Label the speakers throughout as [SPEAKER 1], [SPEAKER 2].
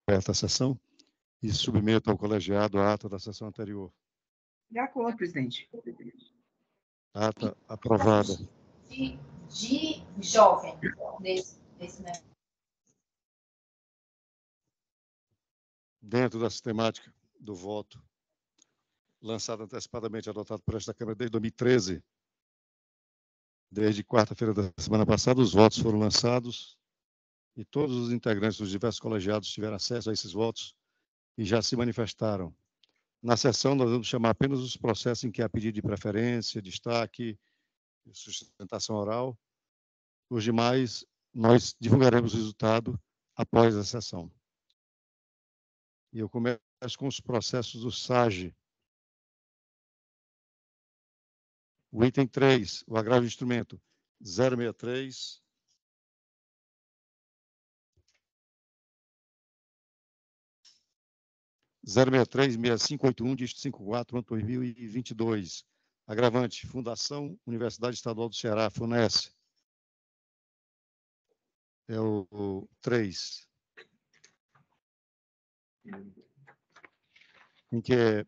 [SPEAKER 1] aberta a sessão e submeto ao colegiado a ata da sessão anterior.
[SPEAKER 2] De acordo, presidente.
[SPEAKER 1] Ata aprovada.
[SPEAKER 3] De jovem, nesse né?
[SPEAKER 1] Dentro da sistemática do voto, lançado antecipadamente, adotado por esta Câmara desde 2013, desde quarta-feira da semana passada, os votos foram lançados e todos os integrantes dos diversos colegiados tiveram acesso a esses votos e já se manifestaram. Na sessão, nós vamos chamar apenas os processos em que há pedido de preferência, destaque, sustentação oral. Os demais, nós divulgaremos o resultado após a sessão. E eu começo com os processos do SAGE. O item 3, o agravo de instrumento 063. Zero 6581, dígito 54, 2022. Agravante, Fundação Universidade Estadual do Ceará, FUNES. É o 3. Em que é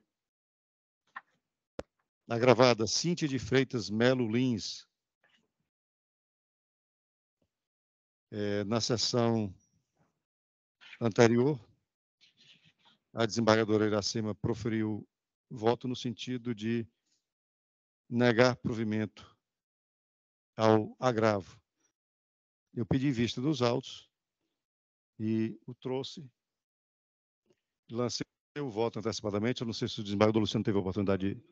[SPEAKER 1] agravada Cíntia de Freitas Melo Lins. Na sessão anterior, a desembargadora Iracema proferiu voto no sentido de negar provimento ao agravo. Eu pedi vista dos autos e o trouxe, lancei o voto antecipadamente. Eu não sei se o desembargador Luciano teve a oportunidade de...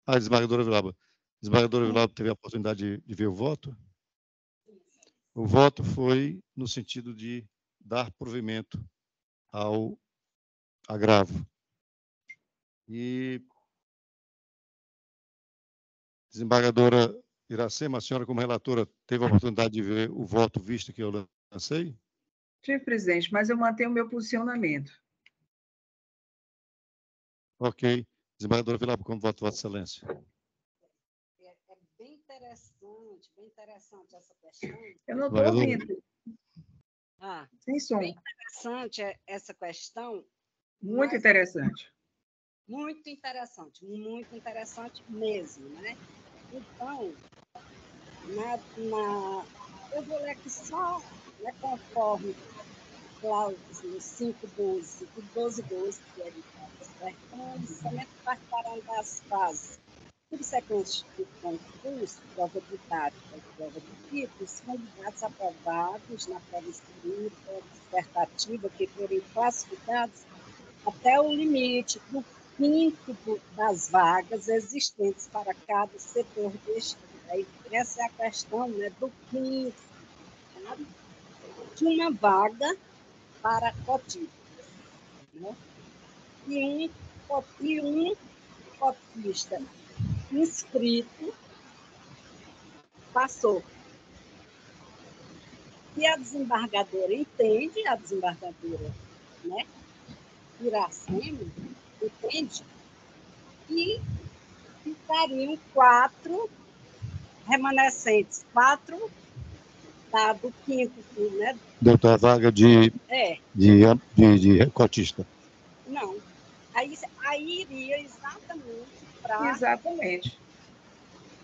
[SPEAKER 1] Desembargadora Vilaba. Desembargadora Vilaba teve a oportunidade de ver o voto? O voto foi no sentido de dar provimento ao agravo. E, desembargadora Iracema, a senhora, como relatora, teve a oportunidade de ver o voto visto que eu lancei?
[SPEAKER 2] Tive, presidente, mas eu mantenho o meu posicionamento.
[SPEAKER 1] Ok. Desembargadora Vilaba, como voto, Vossa Excelência?
[SPEAKER 4] É bem interessante essa questão.
[SPEAKER 2] Eu não estou ouvindo. Sem som.
[SPEAKER 4] Bem interessante essa questão.
[SPEAKER 2] Muito interessante.
[SPEAKER 4] Muito interessante mesmo, né? Então, eu vou ler aqui só, né, conforme cláusulas 5.12 e 12.12, que é de somente participarão das fases subsequentes do concurso, prova de prática e prova de título, os candidatos aprovados na prova escrita, dissertativa, que forem classificados até o limite do quinto das vagas existentes para cada setor deste. Essa é a questão, né, do quinto, sabe? De uma vaga para cotista, né? E um cotista inscrito passou. E a desembargadora entende, né, Iracema, entende, e ficariam 4 remanescentes, 4 do quinto, né?
[SPEAKER 1] Da vaga de cotista.
[SPEAKER 4] Não. Aí iria exatamente para...
[SPEAKER 2] Exatamente.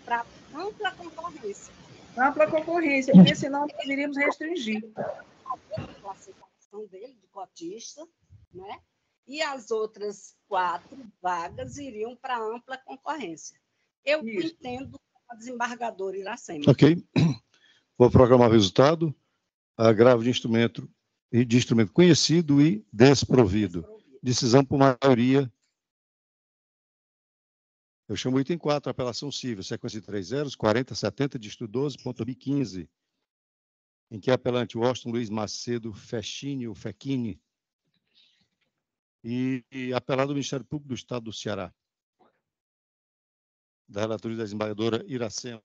[SPEAKER 4] Para ampla concorrência.
[SPEAKER 2] Ampla concorrência, porque senão nós iríamos restringir.
[SPEAKER 4] A classificação dele de cotista, né? E as outras 4 vagas iriam para ampla concorrência. Eu entendo a desembargadora Iracema.
[SPEAKER 1] Ok. Vou programar o resultado. Agravo de instrumento conhecido e desprovido. Decisão por maioria. Eu chamo o item 4, apelação civil, sequência de 3 zeros, 40, 70, dígito 12.2015, em que é apelante Washington Luiz Macedo Fechini, e apelado do Ministério Público do Estado do Ceará, da relatoria da desembargadora Iracema.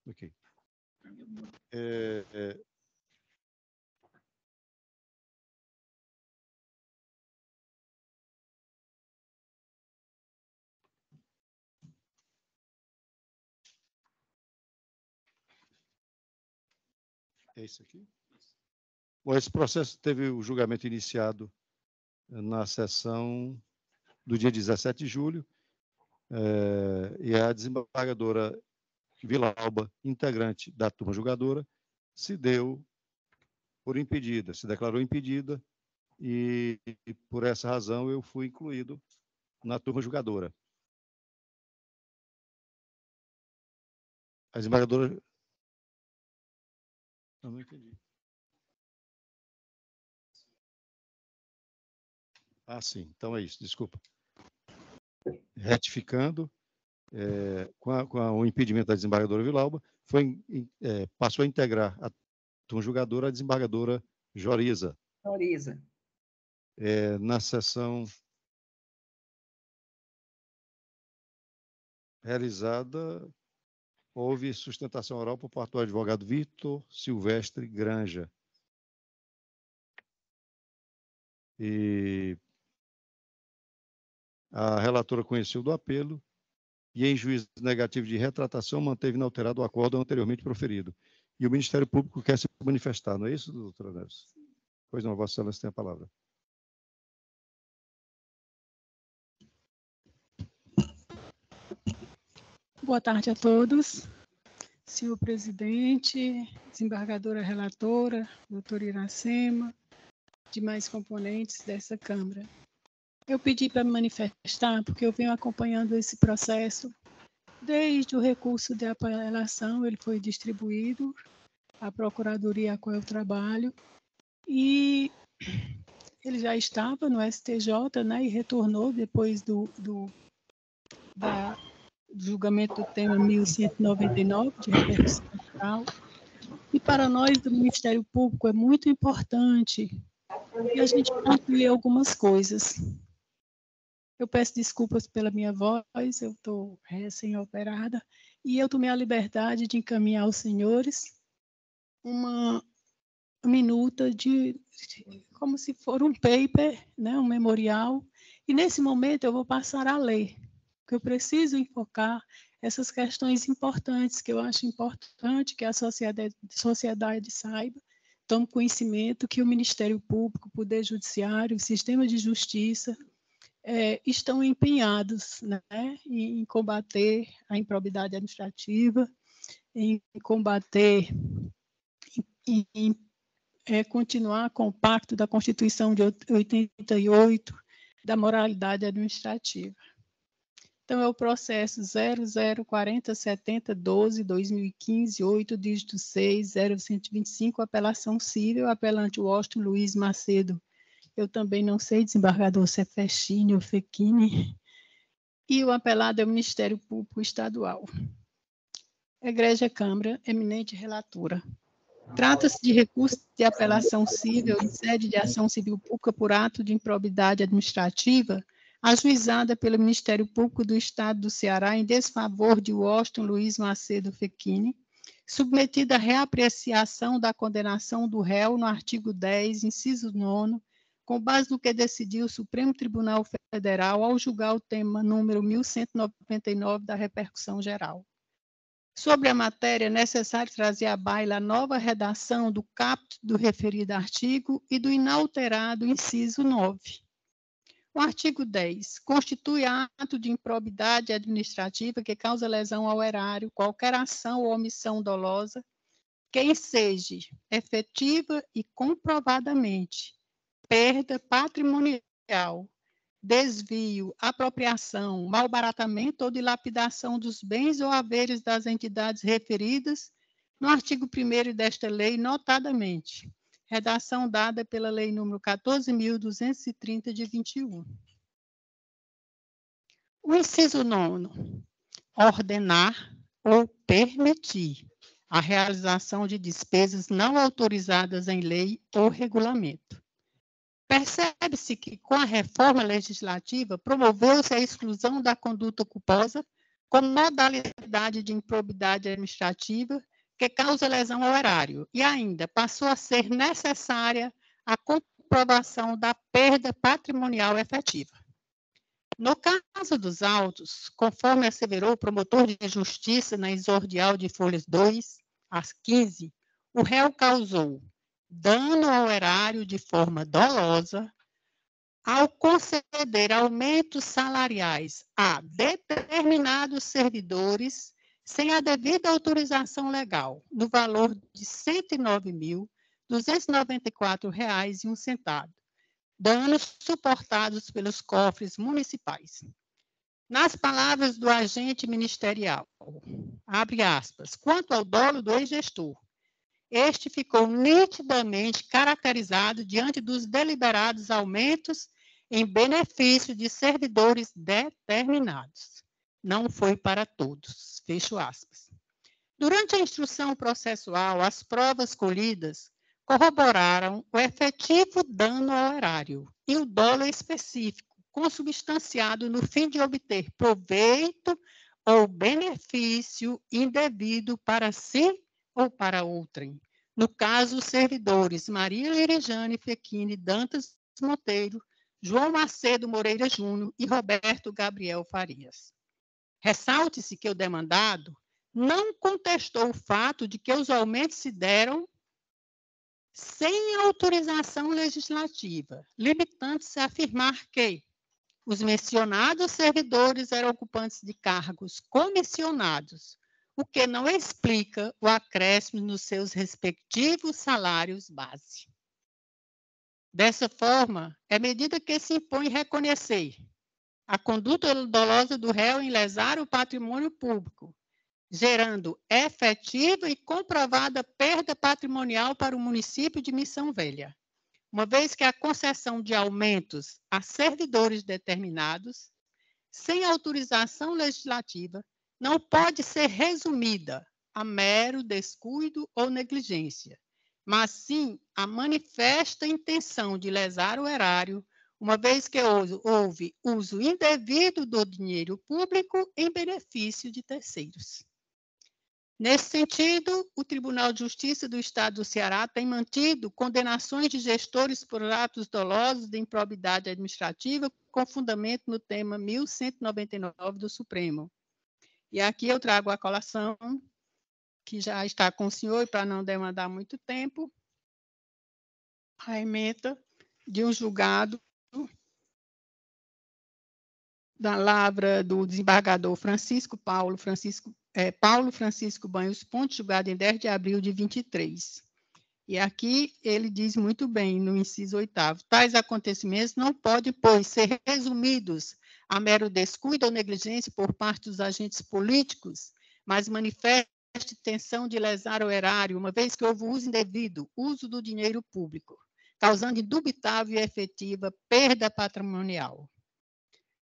[SPEAKER 1] Ok. É isso aqui? Bom, esse processo teve o julgamento iniciado na sessão do dia 17 de julho, e a desembargadora Vilauba, integrante da turma julgadora, se deu por impedida, se declarou impedida, e por essa razão eu fui incluído na turma julgadora. A desembargadora... Eu não entendi. Ah, sim, então é isso, desculpa. Retificando, com o impedimento da desembargadora Vilauba, passou a integrar a turma julgadora a desembargadora Joriza. Na sessão realizada, houve sustentação oral por parte do advogado Vitor Silvestre Granja. E a relatora conheceu do apelo e, em juízo negativo de retratação, manteve inalterado o acordo anteriormente proferido. E o Ministério Público quer se manifestar, não é isso, doutora Neves? Pois não, Vossa Excelência tem a palavra.
[SPEAKER 5] Boa tarde a todos. Senhor presidente, desembargadora relatora, doutora Iracema, demais componentes dessa Câmara. Eu pedi para me manifestar porque eu venho acompanhando esse processo desde o recurso de apelação, ele foi distribuído à Procuradoria a qual eu trabalho, e ele já estava no STJ, né, e retornou depois do julgamento do tema 1199, de repercussão geral. E para nós do Ministério Público é muito importante que a gente conclua algumas coisas. Eu peço desculpas pela minha voz, eu estou recém-operada, e eu tomei a liberdade de encaminhar aos senhores uma minuta como se for um paper, né, um memorial, e nesse momento eu vou passar a ler, porque eu preciso enfocar essas questões importantes, que eu acho importante que a sociedade saiba, tome conhecimento que o Ministério Público, o Poder Judiciário, o Sistema de Justiça, estão empenhados, né, em combater a improbidade administrativa, em combater, em continuar com o Pacto da Constituição de 88, da moralidade administrativa. Então, é o processo 00407012-2015, 8, dígito 6, 0125, apelação civil, apelante Washington Luiz Macedo. Eu também não sei, desembargador, se é Fechini ou Fechini. E o apelado é o Ministério Público Estadual. Egrégia Câmara, eminente relatora. Trata-se de recurso de apelação civil em sede de ação civil pública por ato de improbidade administrativa, ajuizada pelo Ministério Público do Estado do Ceará em desfavor de Washington Luiz Macedo Fechini, submetida à reapreciação da condenação do réu no artigo 10, inciso 9, com base no que decidiu o Supremo Tribunal Federal ao julgar o tema número 1199 da repercussão geral. Sobre a matéria, é necessário trazer à baila a nova redação do caput do referido artigo e do inalterado inciso 9. O artigo 10 constitui ato de improbidade administrativa que causa lesão ao erário, qualquer ação ou omissão dolosa, que enseje efetiva e comprovadamente perda patrimonial, desvio, apropriação, malbaratamento ou dilapidação dos bens ou haveres das entidades referidas no artigo 1º desta lei, notadamente, redação dada pela Lei nº 14.230, de 21. O inciso 9, ordenar ou permitir a realização de despesas não autorizadas em lei ou regulamento. Percebe-se que, com a reforma legislativa, promoveu-se a exclusão da conduta culposa como modalidade de improbidade administrativa que causa lesão ao erário, e ainda passou a ser necessária a comprovação da perda patrimonial efetiva. No caso dos autos, conforme asseverou o promotor de justiça na exordial de folhas 2 às 15, o réu causou dano ao erário de forma dolosa ao conceder aumentos salariais a determinados servidores sem a devida autorização legal, no valor de R$ 109.294,01, danos suportados pelos cofres municipais. Nas palavras do agente ministerial, abre aspas, quanto ao dolo do ex-gestor, este ficou nitidamente caracterizado diante dos deliberados aumentos em benefício de servidores determinados. Não foi para todos. Fecho aspas. Durante a instrução processual, as provas colhidas corroboraram o efetivo dano ao erário e o dolo específico, consubstanciado no fim de obter proveito ou benefício indevido para si ou para outrem. No caso, os servidores Maria Lerejane Fequini Dantas Monteiro, João Macedo Moreira Júnior e Roberto Gabriel Farias. Ressalte-se que o demandado não contestou o fato de que os aumentos se deram sem autorização legislativa, limitando-se a afirmar que os mencionados servidores eram ocupantes de cargos comissionados, o que não explica o acréscimo nos seus respectivos salários base. Dessa forma, é medida que se impõe reconhecer a conduta dolosa do réu em lesar o patrimônio público, gerando efetiva e comprovada perda patrimonial para o município de Missão Velha, uma vez que a concessão de aumentos a servidores determinados, sem autorização legislativa, não pode ser resumida a mero descuido ou negligência, mas sim a manifesta intenção de lesar o erário, uma vez que houve uso indevido do dinheiro público em benefício de terceiros. Nesse sentido, o Tribunal de Justiça do Estado do Ceará tem mantido condenações de gestores por atos dolosos de improbidade administrativa com fundamento no tema 1199 do Supremo. E aqui eu trago a colação, que já está com o senhor, e para não demandar muito tempo, a ementa de um julgado da lavra do desembargador Paulo Francisco Banhos Pontes, julgado em 10 de abril de 23. E aqui ele diz muito bem, no inciso 8º, tais acontecimentos não podem, pois, ser resumidos a mero descuido ou negligência por parte dos agentes políticos, mas manifesta intenção de lesar o erário, uma vez que houve uso indevido, uso do dinheiro público, causando indubitável e efetiva perda patrimonial.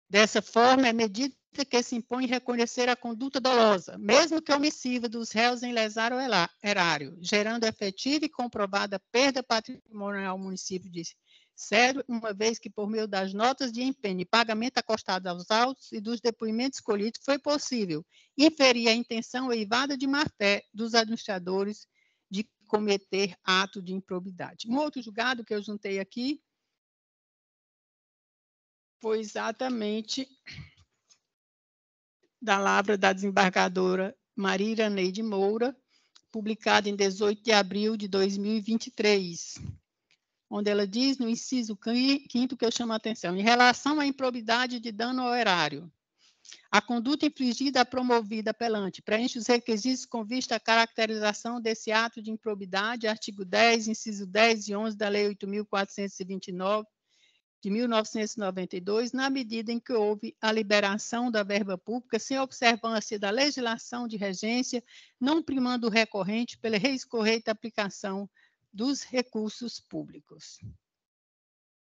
[SPEAKER 5] Dessa forma, é medida que se impõe reconhecer a conduta dolosa, mesmo que omissiva, dos réus em lesar o erário, gerando efetiva e comprovada perda patrimonial ao município de Cedro, uma vez que, por meio das notas de empenho e pagamento acostado aos autos e dos depoimentos colhidos, foi possível inferir a intenção eivada de má-fé dos administradores de cometer ato de improbidade. Um outro julgado que eu juntei aqui foi exatamente da lavra da desembargadora Maria Iraneide Moura, publicada em 18 de abril de 2023, onde ela diz, no inciso 5º, que eu chamo a atenção, em relação à improbidade de dano ao erário, a conduta infringida promovida apelante preenche os requisitos com vista à caracterização desse ato de improbidade, artigo 10, inciso 10 e 11 da Lei 8.429, de 1992, na medida em que houve a liberação da verba pública sem observância da legislação de regência, não primando o recorrente pela recorrente aplicação dos recursos públicos.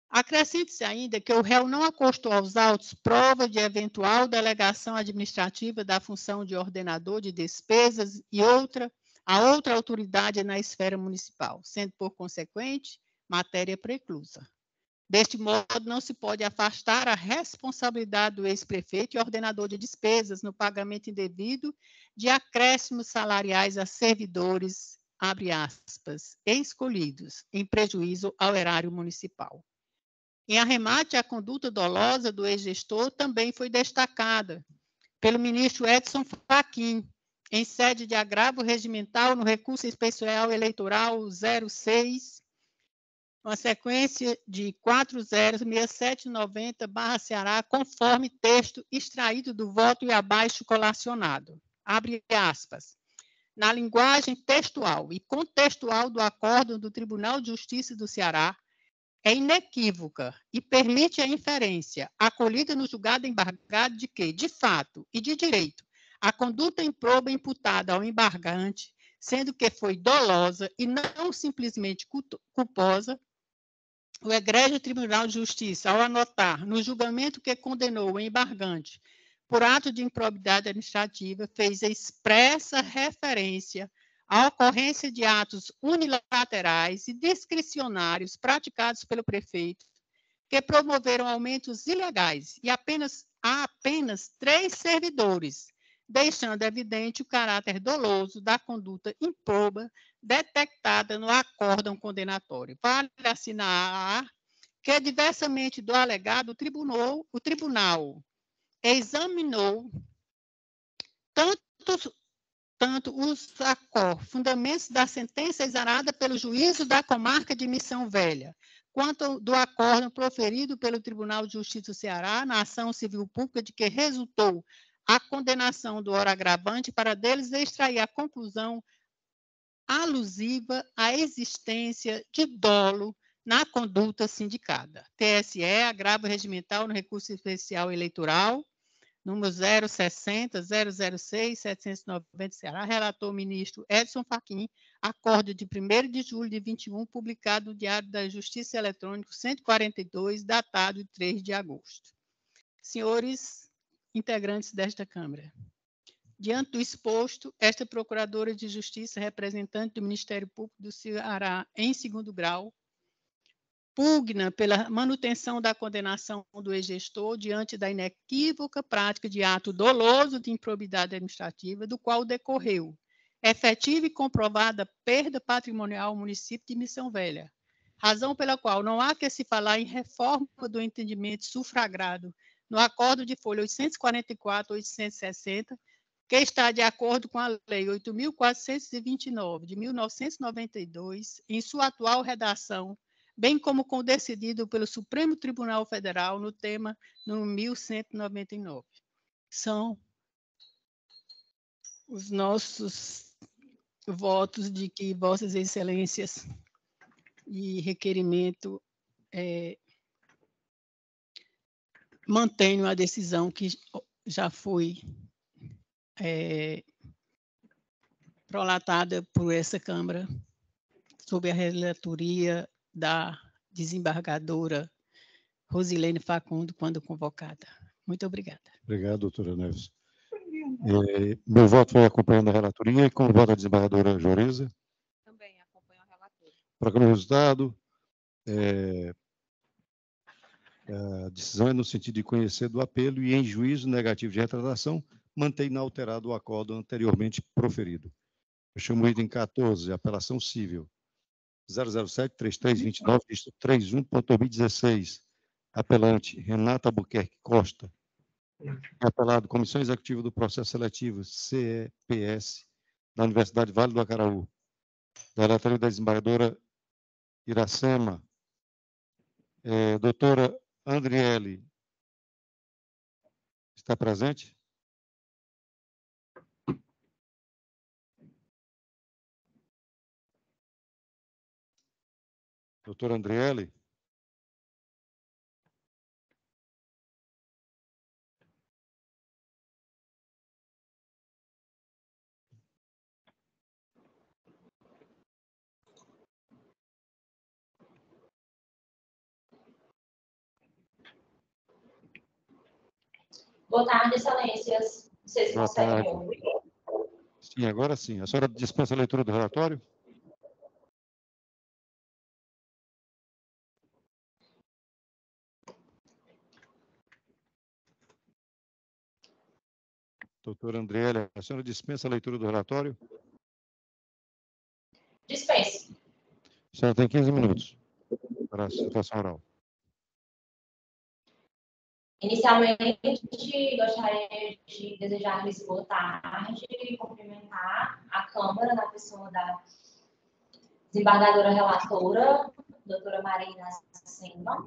[SPEAKER 5] Acrescente-se ainda que o réu não acostou aos autos prova de eventual delegação administrativa da função de ordenador de despesas e a outra autoridade na esfera municipal, sendo, por consequente, matéria preclusa. Deste modo, não se pode afastar a responsabilidade do ex-prefeito e ordenador de despesas no pagamento indevido de acréscimos salariais a servidores, abre aspas, escolhidos, em prejuízo ao erário municipal. Em arremate, a conduta dolosa do ex-gestor também foi destacada pelo ministro Edson Fachin, em sede de agravo regimental no recurso especial eleitoral 06, uma sequência de 406790/Ceará, conforme texto extraído do voto e abaixo colacionado. Abre aspas. Na linguagem textual e contextual do acórdão do Tribunal de Justiça do Ceará, é inequívoca e permite a inferência, acolhida no julgado embargado, de que, de fato e de direito, a conduta improba imputada ao embargante, sendo que foi dolosa e não simplesmente culposa, o egrégio Tribunal de Justiça, ao anotar no julgamento que condenou o embargante por ato de improbidade administrativa, fez expressa referência à ocorrência de atos unilaterais e discricionários praticados pelo prefeito, que promoveram aumentos ilegais e apenas 3 servidores, deixando evidente o caráter doloso da conduta improba detectada no acórdão condenatório. Vale assinar que, diversamente do alegado, o tribunal examinou tanto os fundamentos da sentença exarada pelo juízo da comarca de Missão Velha, quanto do acórdão proferido pelo Tribunal de Justiça do Ceará na ação civil pública de que resultou a condenação do ora agravante, para deles extrair a conclusão alusiva à existência de dolo na conduta sindicada. TSE, agravo regimental no recurso especial eleitoral, número 060-006-790, Ceará, relator o ministro Edson Fachin, acordo de 1º de julho de 21, publicado no Diário da Justiça Eletrônico 142, datado de 3 de agosto. Senhores integrantes desta Câmara, diante do exposto, esta Procuradora de Justiça, representante do Ministério Público do Ceará em 2º grau, pugna pela manutenção da condenação do ex-gestor diante da inequívoca prática de ato doloso de improbidade administrativa, do qual decorreu efetiva e comprovada perda patrimonial ao município de Missão Velha, razão pela qual não há que se falar em reforma do entendimento sufragado no acordo de folha 844-860, que está de acordo com a Lei 8.429, de 1992, em sua atual redação, bem como com o decidido pelo Supremo Tribunal Federal no tema no 1199. São os nossos votos de que Vossas Excelências e requerimento mantenham a decisão que já foi prolatada por essa Câmara sob a relatoria da desembargadora Rosilene Facundo, quando convocada. Muito obrigada.
[SPEAKER 1] Obrigado, doutora Neves. Meu voto foi acompanhando a relatoria e com o voto da desembargadora Joreza.
[SPEAKER 3] Também acompanho a relatora.
[SPEAKER 1] Proclamo o resultado. A decisão é no sentido de conhecer do apelo e, em juízo negativo de retratação, mantém inalterado o acordo anteriormente proferido. Eu chamo o item 14, apelação civil 007-3329, dígito 31.2016. Apelante Renata Albuquerque Costa. Apelado Comissão Executiva do Processo Seletivo, CEPS, da Universidade Vale do Acaraú. Da relatoria da desembargadora Iracema. Doutora Andriele, está presente? Doutora Andriele?
[SPEAKER 3] Boa tarde, excelências. Vocês conseguem ouvir?
[SPEAKER 1] Sim, agora sim. A senhora dispensa a leitura do relatório? Doutora Andriele, a senhora dispensa a leitura do relatório?
[SPEAKER 3] Dispense.
[SPEAKER 1] A senhora tem 15 minutos para a citação oral.
[SPEAKER 3] Inicialmente, gostaria de desejar-lhes boa tarde e cumprimentar Câmara, na pessoa da desembargadora relatora, doutora Marina Sema.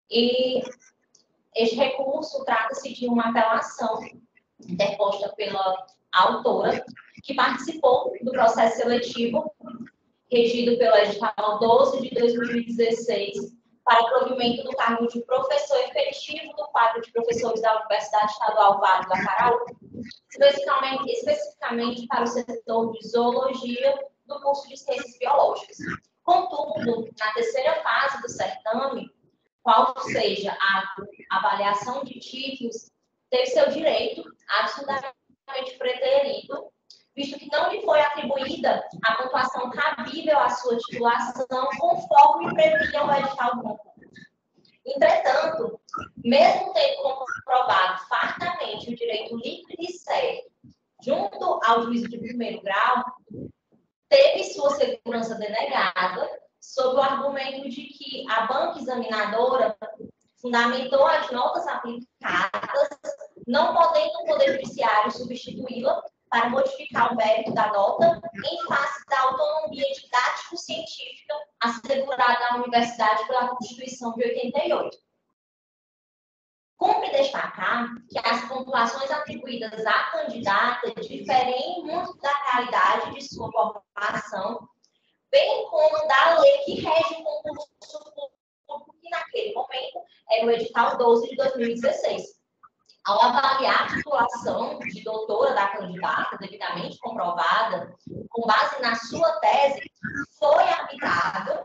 [SPEAKER 3] E este recurso trata-se de uma apelação interposta pela autora, que participou do processo seletivo regido pelo edital 12 de 2016 para provimento do cargo de professor efetivo do quadro de professores da Universidade Estadual Vale do Acaraú, especificamente para o setor de zoologia do curso de ciências biológicas. Contudo, na terceira fase do certame, qual seja a avaliação de títulos, teve seu direito absolutamente preterido, visto que não lhe foi atribuída a pontuação cabível à sua titulação, conforme previa o edital do concurso. Entretanto, mesmo tendo comprovado fartamente o direito líquido e certo, junto ao juízo de primeiro grau, teve sua segurança denegada, sob o argumento de que a banca examinadora fundamentou as notas aplicadas, não podendo o Poder Judiciário substituí-la para modificar o mérito da nota em face da autonomia didático-científica assegurada à Universidade pela Constituição de 88. Cumpre destacar que as pontuações atribuídas à candidata diferem muito da realidade de sua formação, bem como da lei que rege o concurso público, que naquele momento era o edital 12 de 2016. Ao avaliar a titulação de doutora da candidata, devidamente comprovada, com base na sua tese, foi aplicada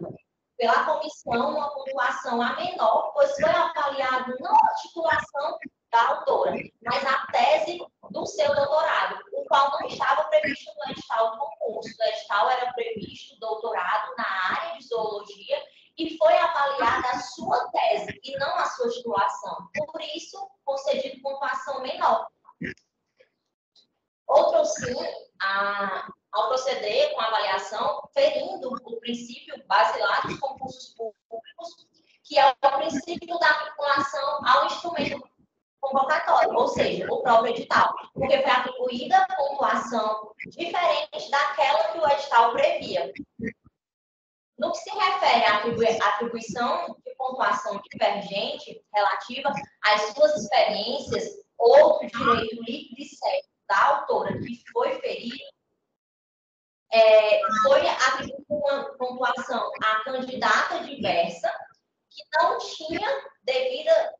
[SPEAKER 3] pela comissão uma pontuação a menor, pois foi avaliado não a titulação da autora, mas a tese do seu doutorado, o qual não estava previsto no edital do concurso. No edital era previsto doutorado na área de zoologia e foi avaliada a sua tese e não a sua titulação. Por isso, concedido pontuação menor. Outro sim, ao proceder com a avaliação, ferindo o princípio basilar dos concursos públicos, que é o princípio da vinculação ao instrumento convocatório, ou seja, o próprio edital, porque foi atribuída pontuação diferente daquela que o edital previa. No que se refere à atribuição de pontuação divergente relativa às suas experiências, outro direito líquido e certo da autora que foi ferido, foi atribuída uma pontuação à candidata diversa, que não tinha devida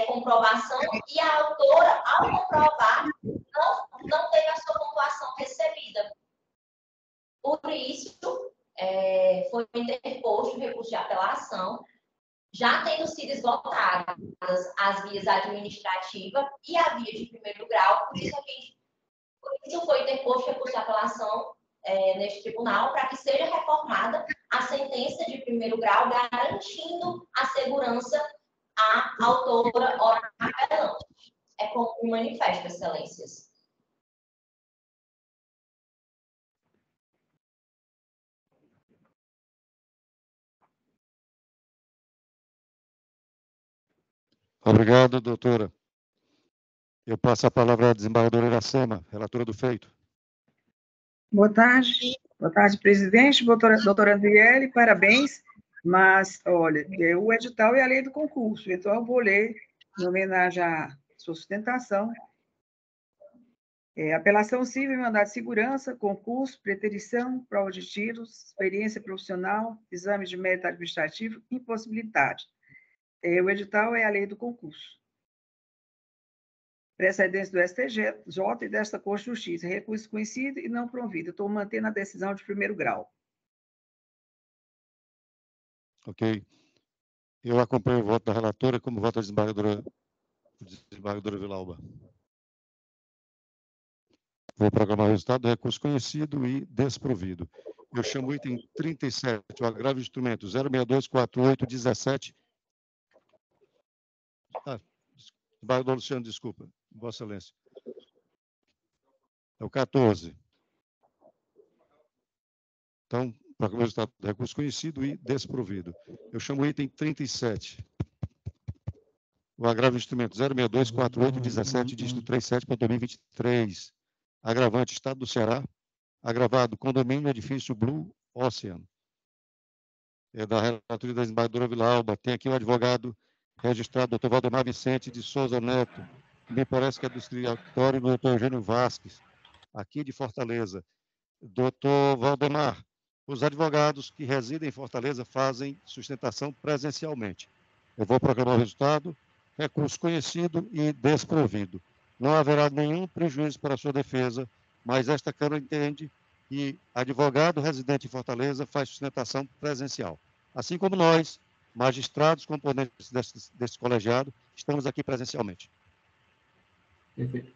[SPEAKER 3] comprovação, e a autora, ao comprovar, não teve a sua pontuação recebida. Por isso, foi interposto o recurso de apelação, já tendo sido esgotadas as vias administrativa e a via de primeiro grau, por isso foi interposto o recurso de apelação neste tribunal, para que seja reformada a sentença de primeiro grau, garantindo a segurança à autora ora apelante. É como um manifesto, excelências.
[SPEAKER 1] Obrigado, doutora. Eu passo a palavra à desembargadora Iracema, relatora do feito.
[SPEAKER 2] Boa tarde, presidente, doutora Andriele, parabéns, mas, olha, o edital é a lei do concurso, então eu vou ler, em homenagem à sua sustentação, apelação civil, mandado de segurança, concurso, preterição, prova de tiros, experiência profissional, exame de mérito administrativo, impossibilidade. O edital é a lei do concurso. Precedência do STJ e desta Corte de Justiça. Recurso conhecido e não provido. Estou mantendo a decisão de primeiro grau.
[SPEAKER 1] Ok. Eu acompanho o voto da relatora, como voto da desembargadora Vilauba. Vou programar o resultado do recurso conhecido e desprovido. Eu chamo o item 37, o agravo de instrumento 0624817. Desembargador Luciano, desculpa. Vossa Excelência. É o 14. Então, proclamo o resultado do recurso conhecido e desprovido. Eu chamo o item 37. O agravo de instrumento 0624817, dígito 37/2023. Agravante, Estado do Ceará, agravado, condomínio edifício Blue Ocean. É da relatoria da desembargadora Vilauba. Tem aqui o advogado registrado, doutor Valdemar Vicente de Souza Neto, que me parece que é do escritório do doutor Eugênio Vasques, aqui de Fortaleza. Doutor Valdemar, os advogados que residem em Fortaleza fazem sustentação presencialmente. Eu vou proclamar o resultado, recurso conhecido e desprovido. Não haverá nenhum prejuízo para a sua defesa, mas esta Câmara entende que advogado residente em Fortaleza faz sustentação presencial. Assim como nós, magistrados, componentes desse colegiado, estamos aqui presencialmente.
[SPEAKER 6] Perfeito.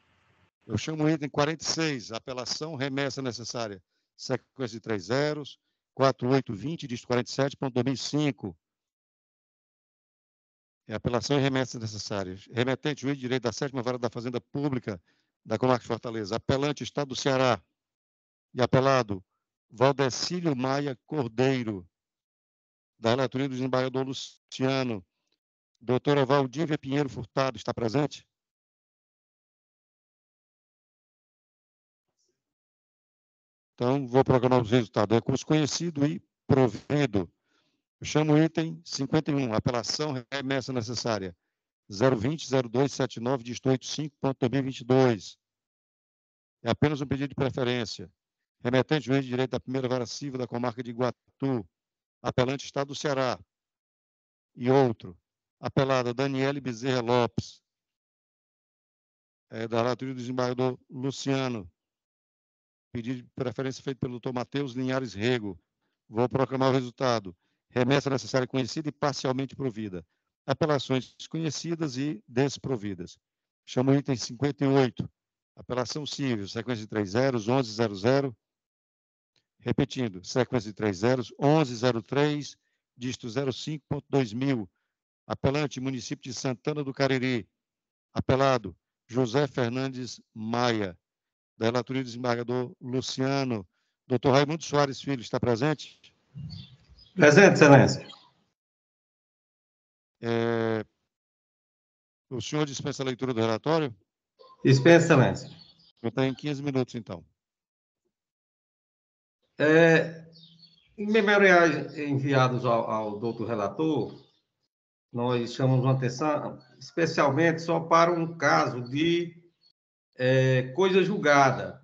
[SPEAKER 1] Eu chamo o item 46, apelação, remessa necessária, sequência de 3 zeros, 4820, dígito 47.2005. É apelação e remessa necessárias. Remetente, juiz de direito da 7ª Vara da Fazenda Pública da Comarca de Fortaleza. Apelante, Estado do Ceará. E apelado, Valdecílio Maia Cordeiro, da relatoria do desembargador Luciano. Doutora Valdívia Pinheiro Furtado, está presente? Então, vou proclamar os resultados. Recurso conhecido e provido. Eu chamo o item 51, apelação, remessa necessária. 020-0279, dígito 85.2022. É apenas um pedido de preferência. Remetente, juiz de direito da 1ª Vara Civil da Comarca de Iguatu. Apelante, Estado do Ceará. E outro. Apelada, Daniele Bezerra Lopes. Da relatoria do desembargador Luciano. Pedido de preferência feito pelo doutor Matheus Linhares Rego. Vou proclamar o resultado. Remessa necessária conhecida e parcialmente provida. Apelações desconhecidas e desprovidas. Chamo o item 58. Apelação civil, sequência de 3 zeros, 1100. Repetindo, sequência de 3 zeros, 1103, dígito 05.2000. Apelante, município de Santana do Cariri. Apelado, José Fernandes Maia. Da relatoria do desembargador Luciano. Doutor Raimundo Soares Filho, está presente?
[SPEAKER 6] Presente, excelência.
[SPEAKER 1] O senhor dispensa a leitura do relatório?
[SPEAKER 6] Dispensa, excelência.
[SPEAKER 1] Eu tenho 15 minutos, então.
[SPEAKER 6] Em memoriais enviados ao doutor relator, nós chamamos uma atenção especialmente só para um caso de coisa julgada.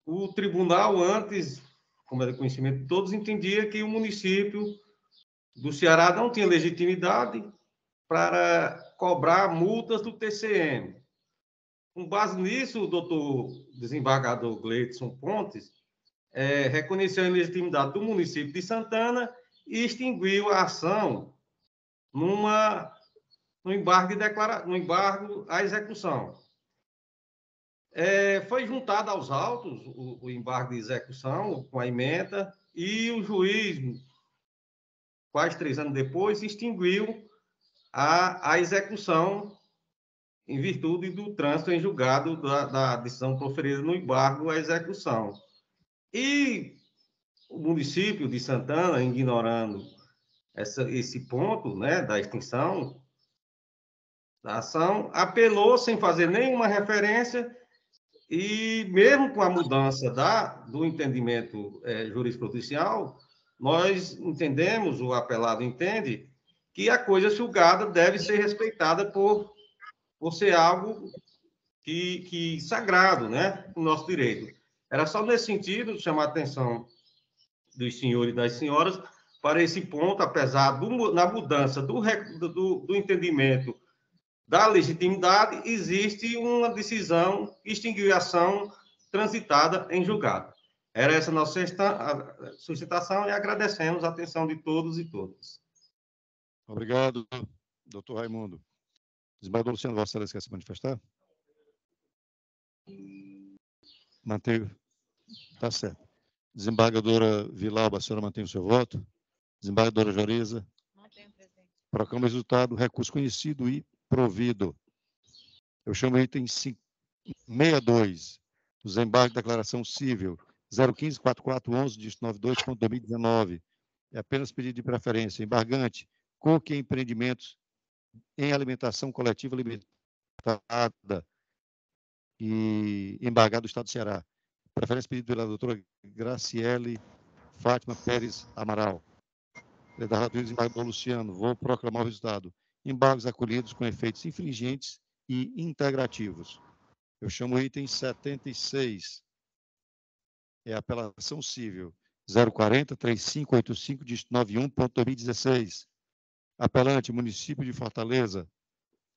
[SPEAKER 6] O tribunal, antes, como era conhecimento de todos, entendia que o município do Ceará não tinha legitimidade para cobrar multas do TCM. Com base nisso, o doutor desembargador Gleidson Pontes reconheceu a ilegitimidade do município de Santana e extinguiu a ação no embargo à execução. Foi juntado aos autos o embargo de execução com a ementa e o juiz, quase 3 anos depois, extinguiu a execução em virtude do trânsito em julgado da decisão proferida no embargo à execução. E o município de Santana, ignorando esse ponto, né, da extinção da ação, apelou sem fazer nenhuma referência e, mesmo com a mudança do entendimento jurisprudencial, nós entendemos, o apelado entende, que a coisa julgada deve ser respeitada por ser algo que sagrado, né, o nosso direito. Era só nesse sentido chamar a atenção dos senhores e das senhoras para esse ponto, apesar da mudança do entendimento da legitimidade, existe uma decisão que extinguiu a ação transitada em julgado. Era essa nossa solicitação e agradecemos a atenção de todos e todas.
[SPEAKER 1] Obrigado, doutor Raimundo. Desembargador Luciano, Vossa Excelência quer se manifestar? Manteve. Está certo. Desembargadora Vilauba, a senhora mantém o seu voto? Desembargadora Joriza?
[SPEAKER 5] Mantenho, presidente.
[SPEAKER 1] Proclama o resultado, recurso conhecido e provido. Eu chamo o item 62, os embargos de declaração civil, 015-4411, dígito 92.2019. É apenas pedido de preferência. Embargante, Coque Empreendimentos em Alimentação Coletiva Limitada e embargado do Estado do Ceará. Preferência pedida pela doutora Graciele Fátima Pérez Amaral. Da relatora desembargador Luciano, vou proclamar o resultado. Embargos acolhidos com efeitos infringentes e integrativos. Eu chamo o item 76. É a apelação civil 040-3585, dígito 91.2016. Apelante, município de Fortaleza.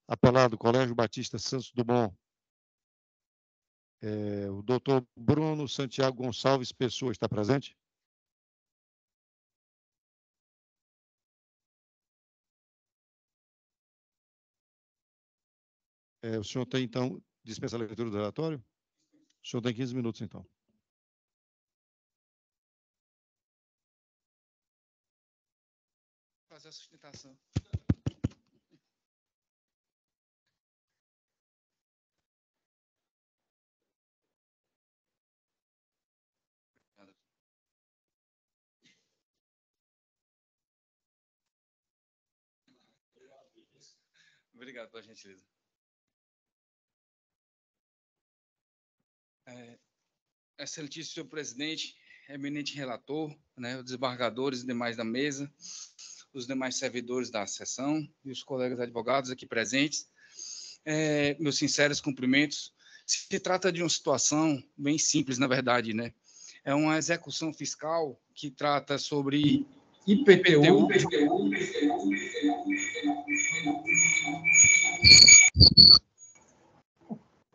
[SPEAKER 1] Apelado, Colégio Batista Santos Dumont. O doutor Bruno Santiago Gonçalves Pessoa está presente? O senhor tem, então, dispensa a leitura do relatório? O senhor tem 15 minutos, então.
[SPEAKER 7] Fazer a sustentação. Obrigado pela gentileza. Excelentíssimo senhor presidente, eminente relator, né, os desembargadores e demais da mesa, os demais servidores da sessão e os colegas advogados aqui presentes, meus sinceros cumprimentos. Se trata de uma situação bem simples, na verdade, né? É uma execução fiscal que trata sobre IPTU,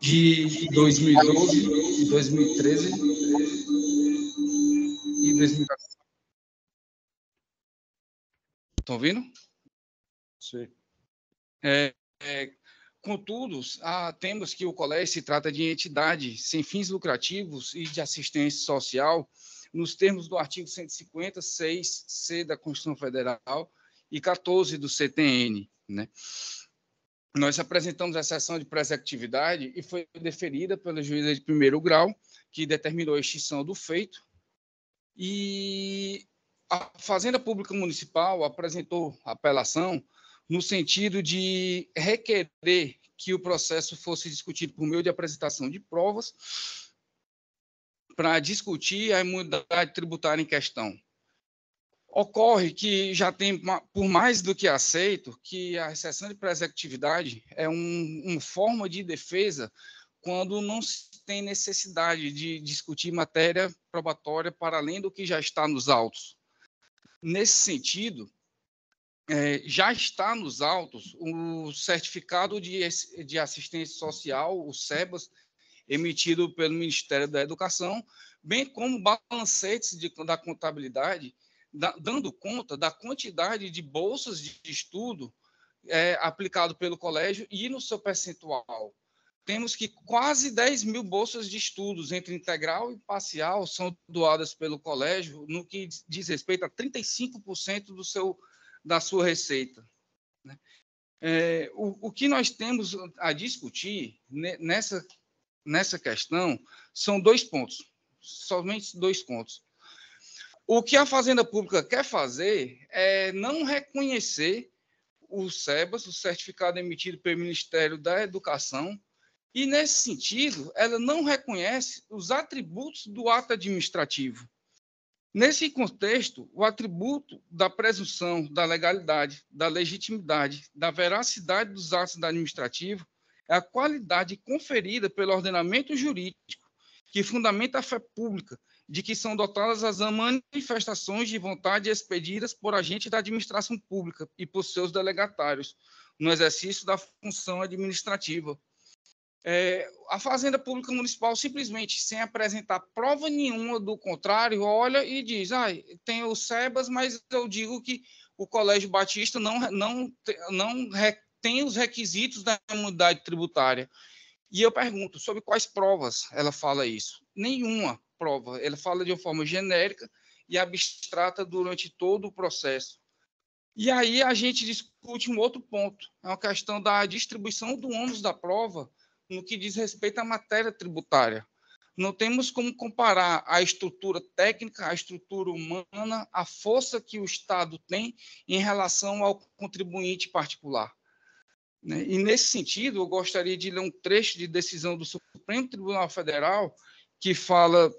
[SPEAKER 7] de 2012, 2013 e 2014. Estão ouvindo?
[SPEAKER 1] Sim.
[SPEAKER 7] Contudo, temos que o colégio se trata de entidade sem fins lucrativos e de assistência social, nos termos do artigo 150, 6C da Constituição Federal e 14 do CTN, né? Nós apresentamos a sessão de pré-executividade e foi deferida pela juíza de primeiro grau, que determinou a extinção do feito, e a Fazenda Pública Municipal apresentou apelação no sentido de requerer que o processo fosse discutido por meio de apresentação de provas para discutir a imunidade tributária em questão. Ocorre que já tem, por mais do que aceito, que a sessão de pré-executividade é uma forma de defesa quando não se tem necessidade de discutir matéria probatória para além do que já está nos autos. Nesse sentido, já está nos autos o certificado de assistência social, o SEBAS, emitido pelo Ministério da Educação, bem como balancetes da contabilidade, dando conta da quantidade de bolsas de estudo aplicado pelo colégio e no seu percentual. Temos que quase 10 mil bolsas de estudos, entre integral e parcial, são doadas pelo colégio, no que diz respeito a 35% da sua receita. O que nós temos a discutir nessa questão são 2 pontos, somente 2 pontos. O que a Fazenda Pública quer fazer é não reconhecer o SEBAS, o certificado emitido pelo Ministério da Educação, e, nesse sentido, ela não reconhece os atributos do ato administrativo. Nesse contexto, o atributo da presunção da legalidade, da legitimidade, da veracidade dos atos administrativos é a qualidade conferida pelo ordenamento jurídico que fundamenta a fé pública de que são dotadas as manifestações de vontade expedidas por agentes da administração pública e por seus delegatários no exercício da função administrativa. A Fazenda Pública Municipal, simplesmente, sem apresentar prova nenhuma do contrário, olha e diz, tem o SEBAS, mas eu digo que o Colégio Batista não tem os requisitos da imunidade tributária. E eu pergunto, sobre quais provas ela fala isso? Nenhuma prova. Ela fala de uma forma genérica e abstrata durante todo o processo. E aí a gente discute um outro ponto, é uma questão da distribuição do ônus da prova no que diz respeito à matéria tributária. Não temos como comparar a estrutura técnica, a estrutura humana, a força que o Estado tem em relação ao contribuinte particular. E, nesse sentido, eu gostaria de ler um trecho de decisão do Supremo Tribunal Federal que fala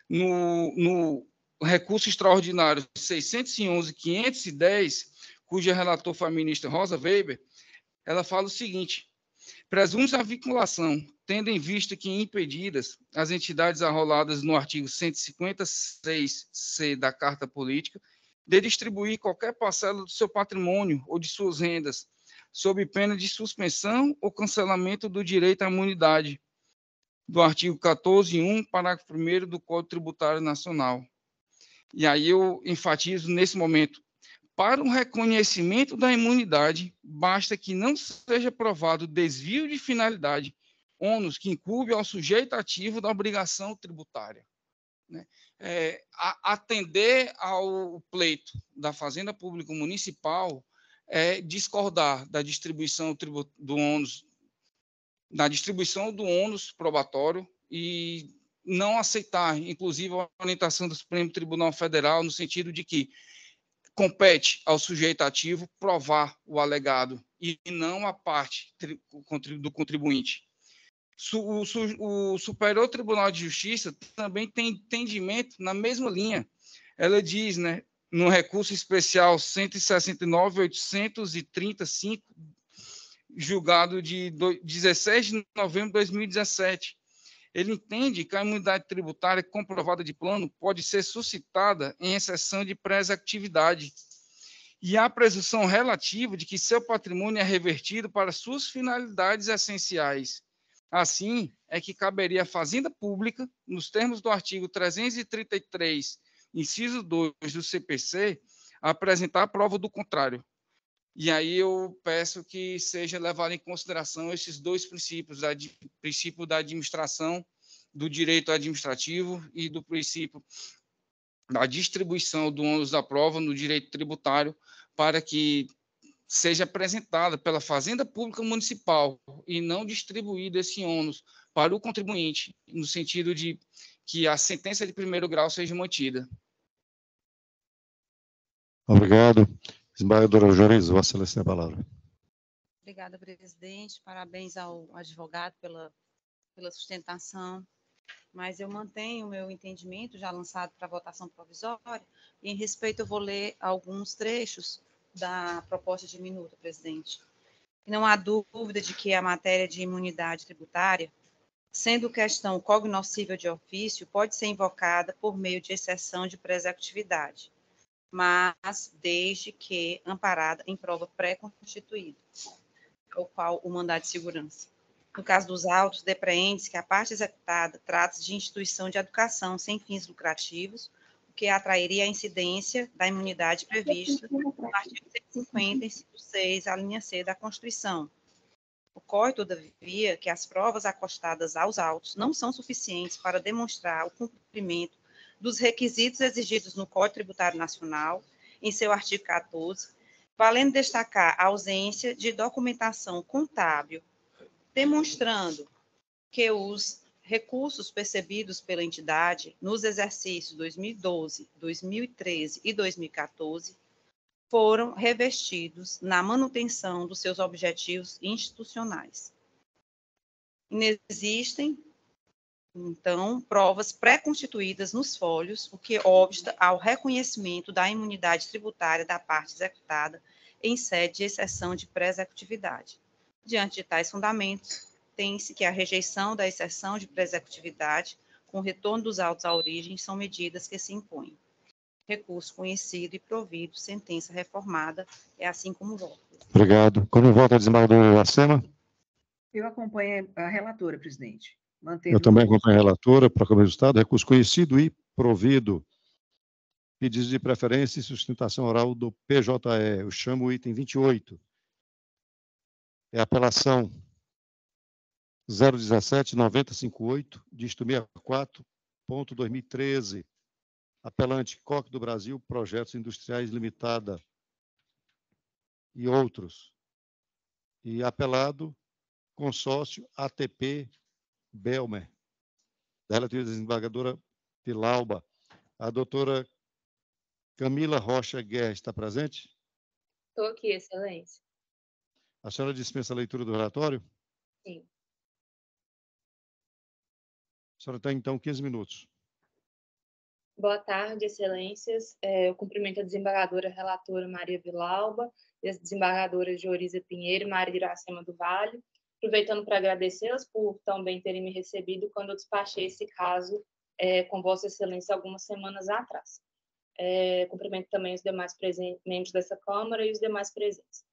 [SPEAKER 7] no recurso extraordinário 611.510, cujo relator foi a ministra Rosa Weber, ela fala o seguinte: presume-se a vinculação, tendo em vista que impedidas as entidades arroladas no artigo 156-C da Carta Política de distribuir qualquer parcela do seu patrimônio ou de suas rendas, sob pena de suspensão ou cancelamento do direito à imunidade, do artigo 14.1, parágrafo 1º do Código Tributário Nacional. E aí eu enfatizo nesse momento: para o reconhecimento da imunidade, basta que não seja provado desvio de finalidade, ônus que incumbe ao sujeito ativo da obrigação tributária. Né? Atender ao pleito da Fazenda Pública Municipal é discordar da distribuição do ônus, da distribuição do ônus probatório e não aceitar, inclusive, a orientação do Supremo Tribunal Federal no sentido de que compete ao sujeito ativo provar o alegado e não a parte do contribuinte. O Superior Tribunal de Justiça também tem entendimento na mesma linha. Ela diz, né, no recurso especial 169.835, julgado de 16 de novembro de 2017, ele entende que a imunidade tributária comprovada de plano pode ser suscitada em exceção de pré-executividade e há presunção relativa de que seu patrimônio é revertido para suas finalidades essenciais. Assim, é que caberia à Fazenda Pública, nos termos do artigo 333, inciso 2 do CPC, apresentar a prova do contrário. E aí eu peço que seja levado em consideração esses dois princípios, o princípio da administração do direito administrativo e do princípio da distribuição do ônus da prova no direito tributário, para que seja apresentada pela Fazenda Pública Municipal e não distribuído esse ônus para o contribuinte, no sentido de que a sentença de primeiro grau seja mantida.
[SPEAKER 1] Obrigado. Desembargadora Juarez, Vossa Excelência, a palavra.
[SPEAKER 8] Obrigada, presidente. Parabéns ao advogado pela sustentação. Mas eu mantenho o meu entendimento, já lançado para votação provisória, e em respeito eu vou ler alguns trechos da proposta de minuta, presidente. Não há dúvida de que a matéria de imunidade tributária, sendo questão cognoscível de ofício, pode ser invocada por meio de exceção de pré-executividade, mas desde que amparada em prova pré-constituída, o qual o mandado de segurança. No caso dos autos, depreende-se que a parte executada trata-se de instituição de educação sem fins lucrativos, o que atrairia a incidência da imunidade prevista no artigo 150, inciso 6, a linha C da Constituição. Ocorre, todavia, que as provas acostadas aos autos não são suficientes para demonstrar o cumprimento dos requisitos exigidos no Código Tributário Nacional, em seu artigo 14, valendo destacar a ausência de documentação contábil, demonstrando que os recursos percebidos pela entidade nos exercícios 2012, 2013 e 2014 foram revestidos na manutenção dos seus objetivos institucionais. Inexistem, então, provas pré-constituídas nos folhos, o que obsta ao reconhecimento da imunidade tributária da parte executada em sede de exceção de pré-executividade. Diante de tais fundamentos, tem-se que a rejeição da exceção de pré-executividade com retorno dos autos à origem são medidas que se impõem. Recurso conhecido e provido, sentença reformada, é assim como voto.
[SPEAKER 1] Obrigado. Como vota a desembargadora Iracema?
[SPEAKER 2] Eu acompanho a relatora, presidente.
[SPEAKER 1] Eu também acompanho a relatora, proclamo o resultado. Recurso conhecido e provido. Pedidos de preferência e sustentação oral do PJE. Eu chamo o item 28. É a apelação 017-9058, dígito 64.2013. Apelante Coque do Brasil, Projetos Industriais Limitada e outros. E apelado, consórcio ATP Belmer, da relativa desembargadora Pilauba. A doutora Camila Rocha Guerra está presente?
[SPEAKER 9] Estou aqui, excelência.
[SPEAKER 1] A senhora dispensa a leitura do relatório?
[SPEAKER 9] Sim.
[SPEAKER 1] senhora tem, então, 15 minutos.
[SPEAKER 9] Boa tarde, excelências. Eu cumprimento a desembargadora relatora Maria Villalba e as desembargadoras Georisa Pinheiro e Maria Iracema do Vale, aproveitando para agradecê-las por também terem me recebido quando eu despachei esse caso com Vossa Excelência algumas semanas atrás. Cumprimento também os demais membros dessa Câmara e os demais presentes.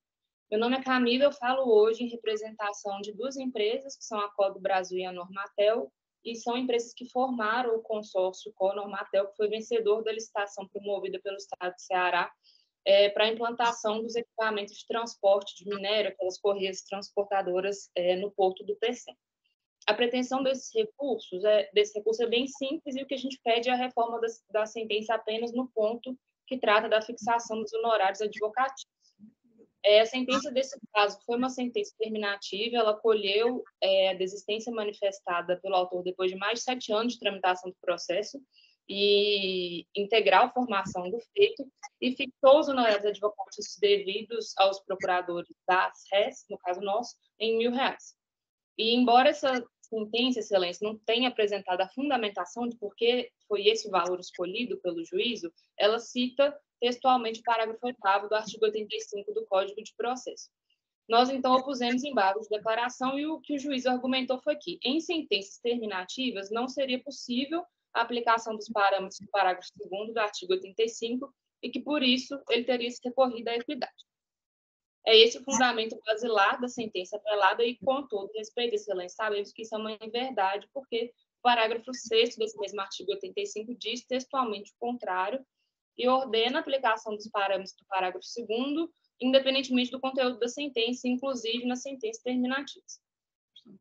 [SPEAKER 9] Meu nome é Camila, eu falo hoje em representação de duas empresas, que são a Codo Brasil e a Normatel, e são empresas que formaram o consórcio Normatel, que foi vencedor da licitação promovida pelo Estado de Ceará para a implantação dos equipamentos de transporte de minério, aquelas correias transportadoras no porto do Pecém. A pretensão desse recurso é bem simples e o que a gente pede é a reforma da sentença apenas no ponto que trata da fixação dos honorários advocatícios. A sentença desse caso foi uma sentença terminativa, ela acolheu a desistência manifestada pelo autor depois de mais de 7 anos de tramitação do processo e integral formação do feito e fixou os honorários advocatícios devidos aos procuradores das réis, no caso nosso, em R$1.000. E embora essa sentença, excelência, não tenha apresentado a fundamentação de por que foi esse o valor escolhido pelo juízo, ela cita textualmente o parágrafo 8º do artigo 85 do Código de Processo. Nós, então, opusemos embargo de declaração e o que o juiz argumentou foi que, em sentenças terminativas, não seria possível a aplicação dos parâmetros do parágrafo 2º do artigo 85 e que, por isso, ele teria se recorrido à equidade. É esse o fundamento basilar da sentença apelada e, com todo respeito, excelência, sabemos que isso é uma inverdade, porque o parágrafo 6º desse mesmo artigo 85 diz textualmente o contrário e ordena a aplicação dos parâmetros do parágrafo 2º, independentemente do conteúdo da sentença, inclusive nas sentenças terminativas.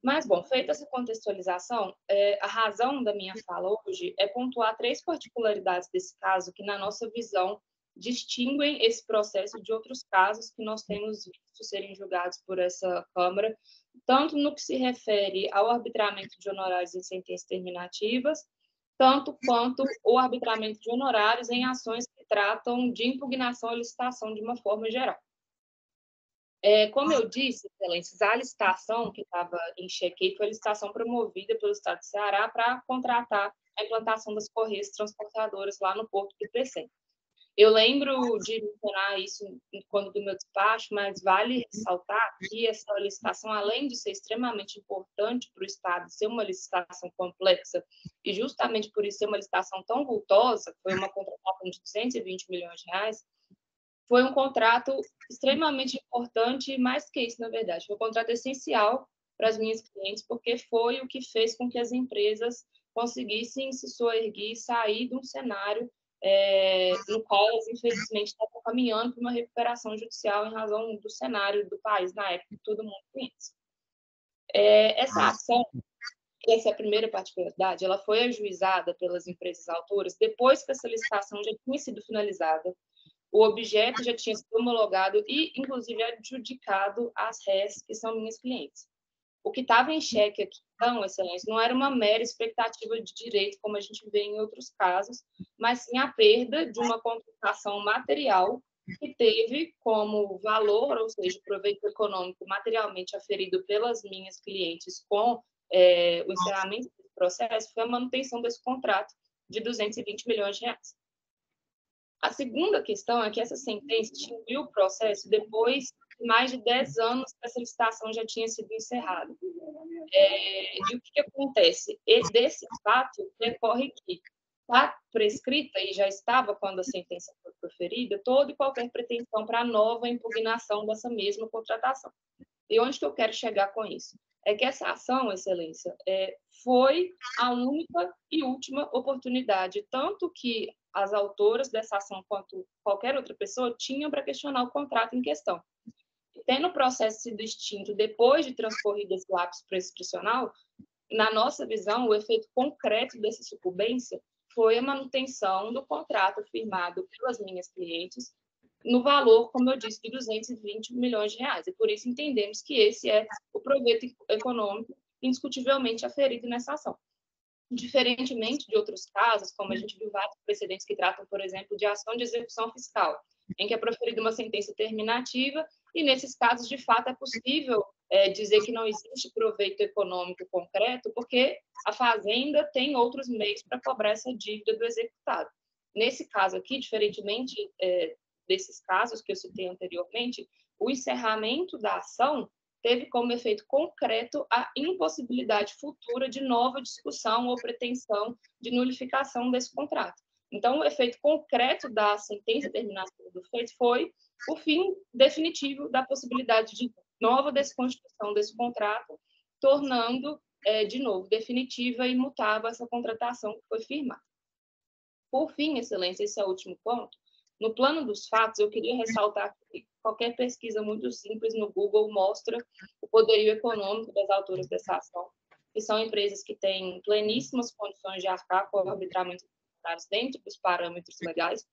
[SPEAKER 9] Mas, bom, feita essa contextualização, a razão da minha fala hoje é pontuar 3 particularidades desse caso que, na nossa visão, distinguem esse processo de outros casos que nós temos visto serem julgados por essa Câmara, tanto no que se refere ao arbitramento de honorários em sentenças terminativas, tanto quanto o arbitramento de honorários em ações que tratam de impugnação à licitação de uma forma geral. Como eu disse, excelências, a licitação que estava em xeque foi a licitação promovida pelo Estado de Ceará para contratar a implantação das correias transportadoras lá no Porto do Pecém. Eu lembro de mencionar isso quando do meu despacho, mas vale ressaltar que essa licitação, além de ser extremamente importante para o Estado, ser uma licitação complexa, e justamente por isso ser uma licitação tão vultosa, foi uma contratação de R$220 milhões, foi um contrato extremamente importante, e mais que isso, na verdade, foi um contrato essencial para as minhas clientes, porque foi o que fez com que as empresas conseguissem se soerguer e sair de um cenário no qual elas, infelizmente, estavam caminhando para uma recuperação judicial em razão do cenário do país na época que todo mundo conhece. Essa ação, essa é a primeira particularidade, ela foi ajuizada pelas empresas autoras depois que essa licitação já tinha sido finalizada, o objeto já tinha sido homologado e, inclusive, adjudicado às réis, que são minhas clientes. O que estava em xeque aqui, então, excelência, não era uma mera expectativa de direito, como a gente vê em outros casos, mas sim a perda de uma contratação material que teve como valor, ou seja, proveito econômico materialmente aferido pelas minhas clientes com o encerramento do processo, foi a manutenção desse contrato de R$220 milhões. A segunda questão é que essa sentença extinguiu o processo depois de mais de 10 anos que essa licitação já tinha sido encerrada. E o que acontece? Desse fato, decorre que está prescrita, e já estava quando a sentença foi proferida, toda e qualquer pretensão para a nova impugnação dessa mesma contratação. E onde que eu quero chegar com isso? É que essa ação, excelência, foi a única e última oportunidade, tanto que as autoras dessa ação quanto qualquer outra pessoa tinham para questionar o contrato em questão. E tendo o processo sido extinto depois de transcorrido esse lapso prescricional, na nossa visão, o efeito concreto dessa sucumbência foi a manutenção do contrato firmado pelas minhas clientes no valor, como eu disse, de R$220 milhões. E por isso entendemos que esse é o proveito econômico indiscutivelmente aferido nessa ação. Diferentemente de outros casos, como a gente viu vários precedentes que tratam, por exemplo, de ação de execução fiscal, em que é proferida uma sentença terminativa, e nesses casos, de fato, é possível dizer que não existe proveito econômico concreto, porque a Fazenda tem outros meios para cobrar essa dívida do executado. Nesse caso aqui, diferentemente desses casos que eu citei anteriormente, o encerramento da ação teve como efeito concreto a impossibilidade futura de nova discussão ou pretensão de nulificação desse contrato. Então, o efeito concreto da sentença terminativa do feito foi o fim definitivo da possibilidade de nova desconstituição desse contrato, tornando, de novo, definitiva e imutável essa contratação que foi firmada. Por fim, Excelência, esse é o último ponto. No plano dos fatos, eu queria ressaltar que qualquer pesquisa muito simples no Google mostra o poderio econômico das autoras dessa ação, que são empresas que têm pleníssimas condições de arcar com o arbitramento dentro dos parâmetros legais.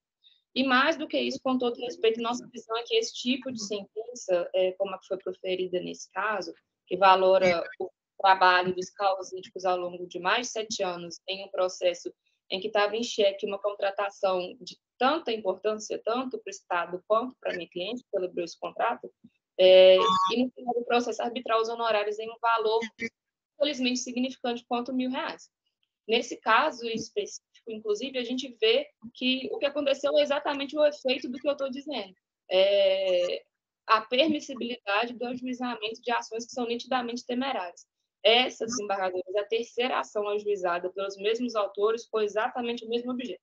[SPEAKER 9] E mais do que isso, com todo respeito, nossa visão é que esse tipo de sentença, como a que foi proferida nesse caso, que valora o trabalho dos causídicos ao longo de mais de 7 anos em um processo em que estava em xeque uma contratação de tanta importância, tanto para o Estado quanto para a minha cliente, que celebrou esse contrato, e no final do processo arbitrar os honorários em um valor, infelizmente, significante quanto R$1.000. Nesse caso específico, inclusive, a gente vê que o que aconteceu é exatamente o efeito do que eu estou dizendo. A permissibilidade do ajuizamento de ações que são nitidamente temerárias. Essa, desembargadores, a terceira ação ajuizada pelos mesmos autores foi exatamente o mesmo objeto.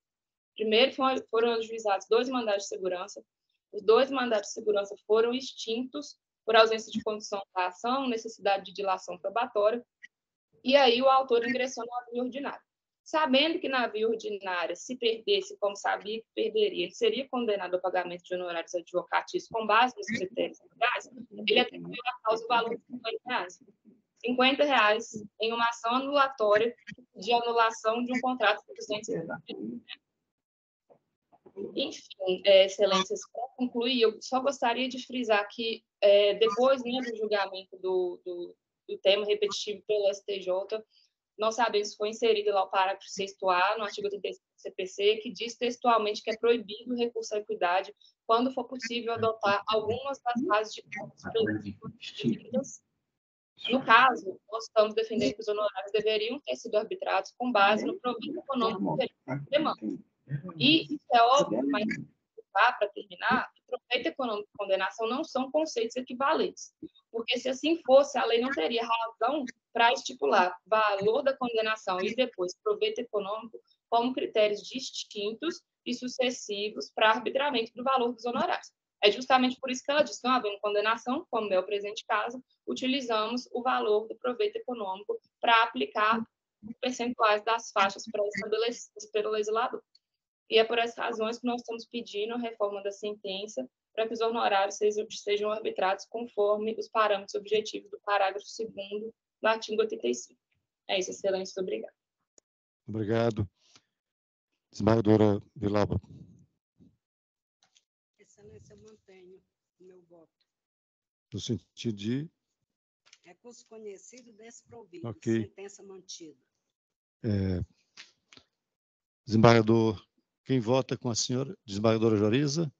[SPEAKER 9] Primeiro foram ajuizados 2 mandados de segurança. Os 2 mandados de segurança foram extintos por ausência de condição da ação, necessidade de dilação probatória, e aí o autor ingressou na via ordinária. Sabendo que na via ordinária, se perdesse, como sabia que perderia, ele seria condenado ao pagamento de honorários advocatícios com base nos critérios legais, ele atribuiu a causa o valor de R$50. R$50 em uma ação anulatória de anulação de um contrato de 250. Enfim, Excelências, para concluir, eu só gostaria de frisar que, depois do julgamento do tema repetitivo pelo STJ, nós sabemos que foi inserido lá o parágrafo 6º no artigo 35 do CPC, que diz textualmente que é proibido o recurso à equidade quando for possível adotar algumas das bases de cálculo. No caso, nós estamos defendendo que os honorários deveriam ter sido arbitrados com base no proveito econômico que ele demanda. E isso é óbvio, mas para terminar, proveito econômico e condenação não são conceitos equivalentes, porque se assim fosse, a lei não teria razão para estipular valor da condenação e depois proveito econômico como critérios distintos e sucessivos para arbitramento do valor dos honorários. É justamente por isso que ela diz que, não havendo condenação, como é o presente caso, utilizamos o valor do proveito econômico para aplicar os percentuais das faixas pré-estabelecidas pelo legislador. E é por essas razões que nós estamos pedindo a reforma da sentença para que os honorários sejam arbitrados conforme os parâmetros objetivos do parágrafo 2º do artigo 85. É isso, Excelência. Obrigada.
[SPEAKER 1] Obrigado. Desembargadora Vilauba.
[SPEAKER 4] Excelência, eu mantenho o meu voto.
[SPEAKER 1] No sentido de...
[SPEAKER 4] Recurso conhecido desprovido.
[SPEAKER 1] Ok.
[SPEAKER 4] Sentença mantida.
[SPEAKER 1] Desembargador, quem vota com a senhora? Desembargadora Joriza?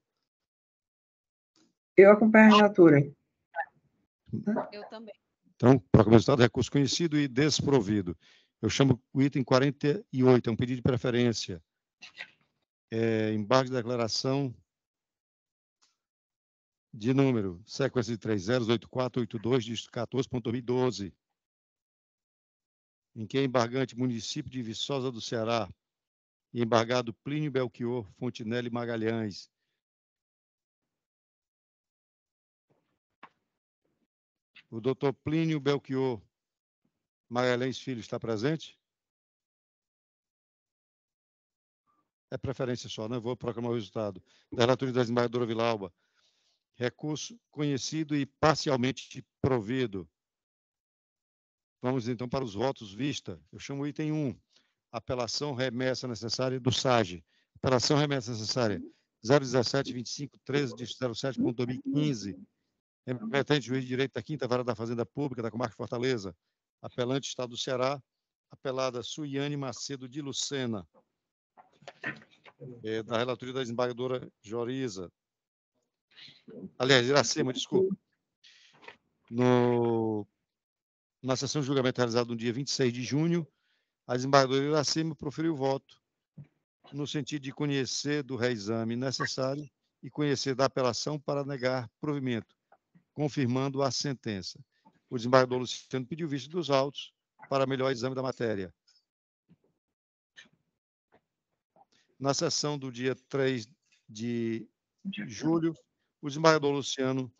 [SPEAKER 2] Eu acompanho a relatora.
[SPEAKER 8] Eu também.
[SPEAKER 1] Então, para começar, recurso conhecido e desprovido. Eu chamo o item 48, é um pedido de preferência. Embargo de declaração de número, sequência de 308482, dígito 14.2012, em que é embargante município de Viçosa do Ceará e embargado Plínio Belchior Fontinelli Magalhães. O doutor Plínio Belchior Magalhães Filho está presente? É preferência só, não vou proclamar o resultado. Da relatoria da desembargadora Vilauba. Recurso conhecido e parcialmente provido. Vamos, então, para os votos vista. Eu chamo o item 1. Apelação remessa necessária do SAGE. Apelação remessa necessária 0172513 de 07.2015. Remetente juiz de direito da 5ª Vara da Fazenda Pública da Comarca de Fortaleza. Apelante Estado do Ceará. Apelada Suiane Macedo de Lucena. Da relatoria da desembargadora Joriza. Aliás, Iracema, desculpa. Na sessão de julgamento realizada no dia 26 de junho, a desembargadora Iracema proferiu voto no sentido de conhecer do reexame necessário e conhecer da apelação para negar provimento, confirmando a sentença. O desembargador Luciano pediu vista dos autos para melhor exame da matéria. Na sessão do dia 3 de julho, o desembargador Luciano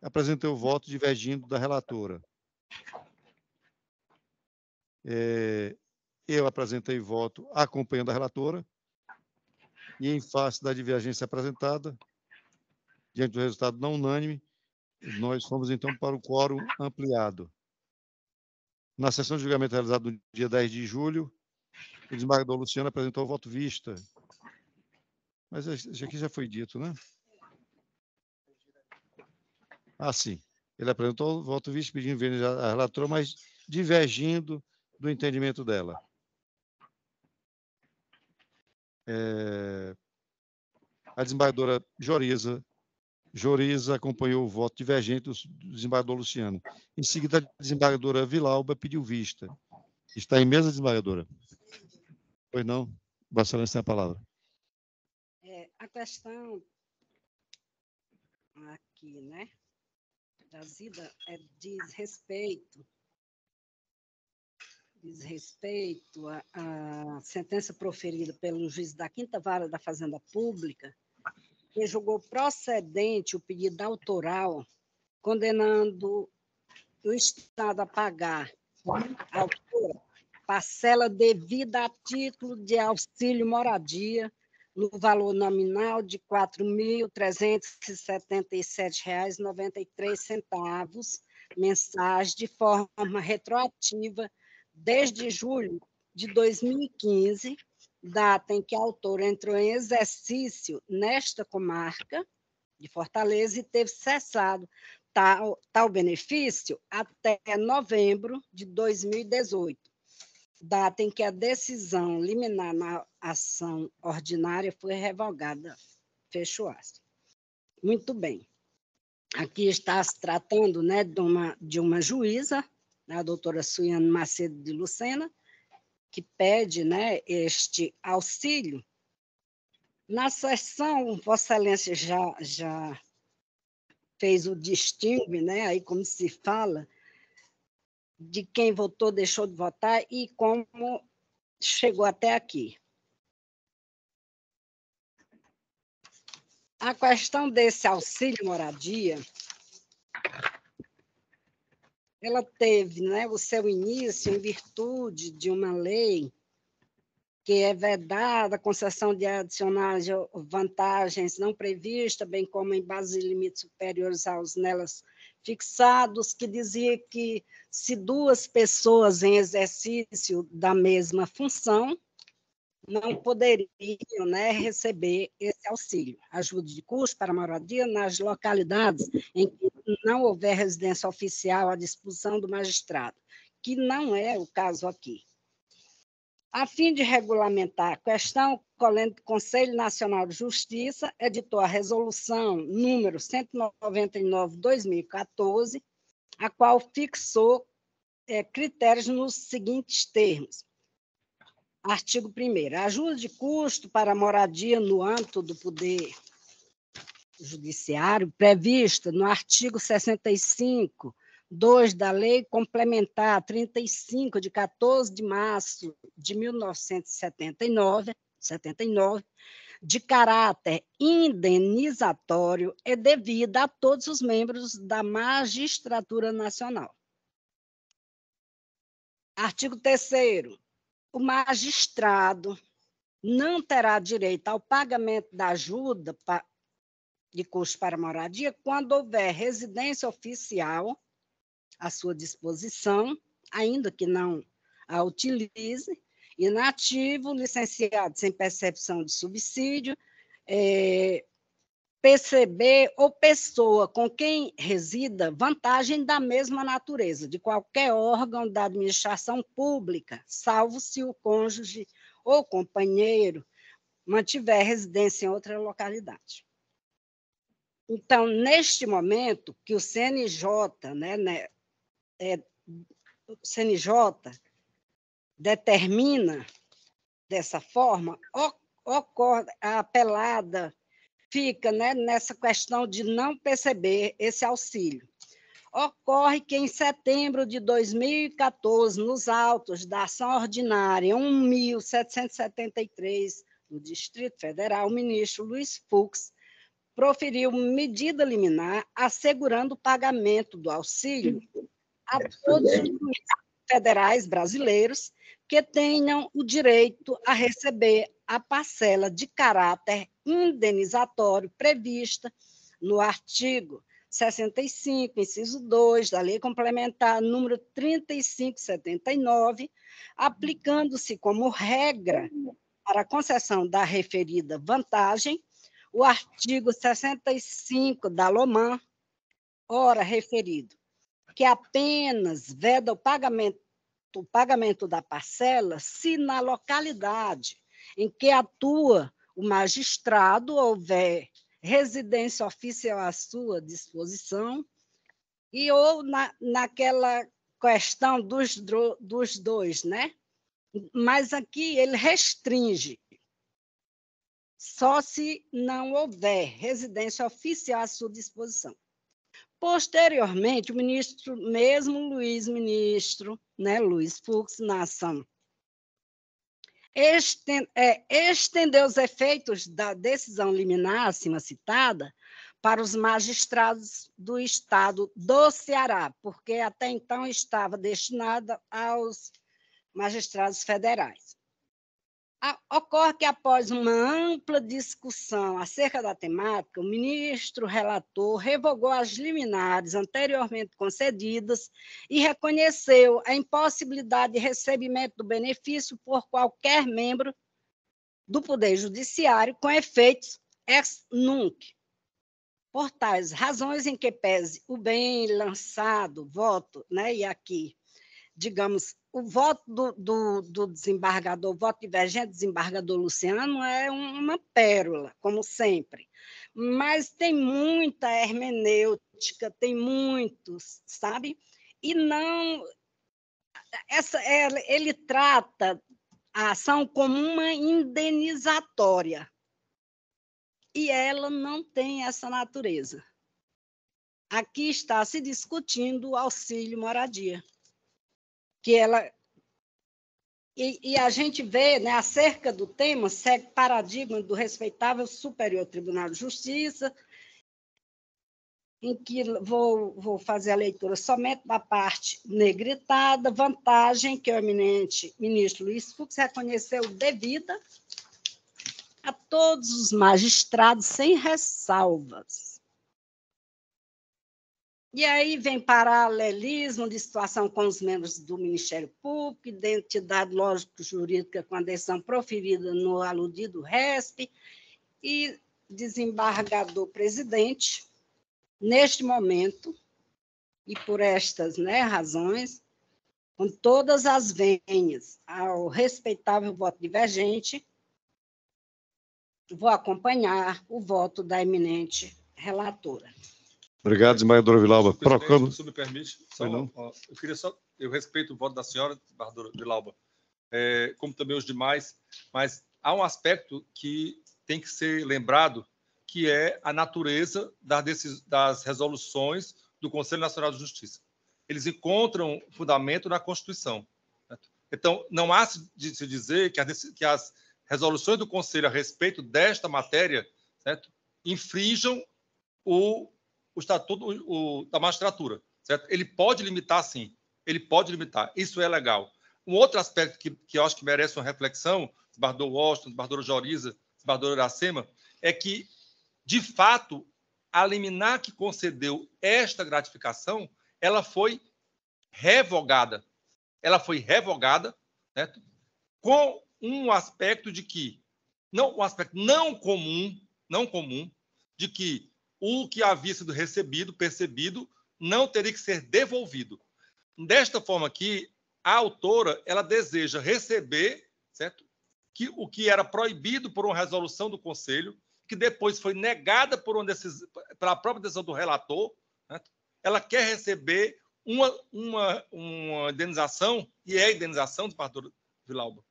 [SPEAKER 1] apresentou o voto divergindo da relatora. Eu apresentei voto acompanhando a relatora e, em face da divergência apresentada, diante do resultado não unânime, nós fomos, então, para o quórum ampliado. Na sessão de julgamento realizada no dia 10 de julho, o desembargador Luciano apresentou o voto vista. Mas isso aqui já foi dito, né? Ah, sim. Ele apresentou o voto vista pedindo vênia à relatora, mas divergindo do entendimento dela. A desembargadora Joriza acompanhou o voto divergente do desembargador Luciano. Em seguida, a desembargadora Vilauba pediu vista. Está em mesa, desembargadora? Pois não? Vossa Excelência tem a palavra.
[SPEAKER 4] A questão aqui, né, trazida diz respeito à sentença proferida pelo juiz da 5ª Vara da Fazenda Pública, que julgou procedente o pedido autoral, condenando o Estado a pagar à autora parcela devida a título de auxílio moradia no valor nominal de R$ 4.377,93 mensais, de forma retroativa, desde julho de 2015, data em que a autora entrou em exercício nesta comarca de Fortaleza e teve cessado tal benefício até novembro de 2018, data em que a decisão liminar na ação ordinária foi revogada. Fecho aspas. Muito bem. Aqui está se tratando, né, de uma juíza, a doutora Suiane Macedo de Lucena, que pede, né, este auxílio. Na sessão, Vossa Excelência já fez o distingue, né, aí como se fala, de quem votou, deixou de votar e como chegou até aqui. A questão desse auxílio moradia, ela teve, né, o seu início em virtude de uma lei que é vedada a concessão de adicionais de vantagens não previstas, bem como em base de limites superiores aos nelas fixados, que dizia que se duas pessoas em exercício da mesma função não poderiam, né, receber esse auxílio, ajuda de custo para moradia nas localidades em que não houver residência oficial à disposição do magistrado, que não é o caso aqui. A fim de regulamentar a questão, o Conselho Nacional de Justiça editou a resolução número 199/2014, a qual fixou critérios nos seguintes termos. Artigo 1º. Ajuda de custo para moradia no âmbito do Poder Judiciário, prevista no artigo 65, 2 da Lei Complementar 35, de 14 de março de 1979, de caráter indenizatório, é devida a todos os membros da Magistratura Nacional. Artigo 3º. O magistrado não terá direito ao pagamento da ajuda de custo para moradia quando houver residência oficial à sua disposição, ainda que não a utilize, inativo, licenciado sem percepção de subsídio, PCB ou pessoa com quem resida vantagem da mesma natureza, de qualquer órgão da administração pública, salvo se o cônjuge ou companheiro mantiver residência em outra localidade. Então, neste momento que o CNJ, o CNJ determina dessa forma, ocorre a apelada fica, né, nessa questão de não perceber esse auxílio. Ocorre que, em setembro de 2014, nos autos da ação ordinária 1.773, no Distrito Federal, o ministro Luiz Fux proferiu medida liminar assegurando o pagamento do auxílio a todos os juízes federais brasileiros que tenham o direito a receber a parcela de caráter indenizatório prevista no artigo 65, inciso 2, da Lei Complementar número 3579, aplicando-se como regra para a concessão da referida vantagem o artigo 65 da LOMAN, ora referido, que apenas veda o pagamento da parcela se na localidade em que atua o magistrado houver residência oficial à sua disposição e ou naquela questão dos dois, né? Mas aqui ele restringe só se não houver residência oficial à sua disposição. Posteriormente, o ministro, mesmo Luiz Fux, na ação, estendeu os efeitos da decisão liminar acima citada para os magistrados do Estado do Ceará, porque até então estava destinada aos magistrados federais. Ocorre que, após uma ampla discussão acerca da temática, o ministro relator revogou as liminares anteriormente concedidas e reconheceu a impossibilidade de recebimento do benefício por qualquer membro do Poder Judiciário com efeitos ex nunc. Por tais razões em que pese o bem lançado, voto, né, e aqui, digamos, o voto do desembargador, o voto divergente do desembargador Luciano é uma pérola, como sempre, mas tem muita hermenêutica, tem muitos, sabe? E não... ele trata a ação como uma indenizatória, e ela não tem essa natureza. Aqui está se discutindo o auxílio moradia, que ela... E a gente vê, né, acerca do tema, segue paradigma do respeitável Superior Tribunal de Justiça, em que vou fazer a leitura somente da parte negritada, vantagem que o eminente ministro Luiz Fux reconheceu devida a todos os magistrados, sem ressalvas. E aí vem paralelismo de situação com os membros do Ministério Público, identidade lógico-jurídica com a decisão proferida no aludido RESP, e desembargador-presidente, neste momento, e por estas, né, razões, com todas as venhas ao respeitável voto divergente, vou acompanhar o voto da eminente relatora.
[SPEAKER 1] Obrigado, desembargadora Vilauba.
[SPEAKER 10] Proclamo. Se me permite, eu respeito o voto da senhora, desembargadora Vilauba, como também os demais, mas há um aspecto que tem que ser lembrado, que é a natureza das resoluções do Conselho Nacional de Justiça. Eles encontram fundamento na Constituição. Certo? Então, não há de se dizer que as resoluções do Conselho a respeito desta matéria, certo, infringam o Estatuto da Magistratura. Certo? Ele pode limitar, sim. Ele pode limitar. Isso é legal. Um outro aspecto que eu acho que merece uma reflexão, desembargador Washington, desembargadora Joriza, desembargadora Iracema, é que, de fato, a liminar que concedeu esta gratificação, ela foi revogada. Ela foi revogada, certo? Com um aspecto de que, um aspecto não comum, de que o que havia sido percebido, não teria que ser devolvido. Desta forma aqui, a autora, ela deseja receber, certo? O que era proibido por uma resolução do Conselho, que depois foi negada por pela própria decisão do relator, né, ela quer receber uma indenização, e é a indenização, desembargador Vilauba,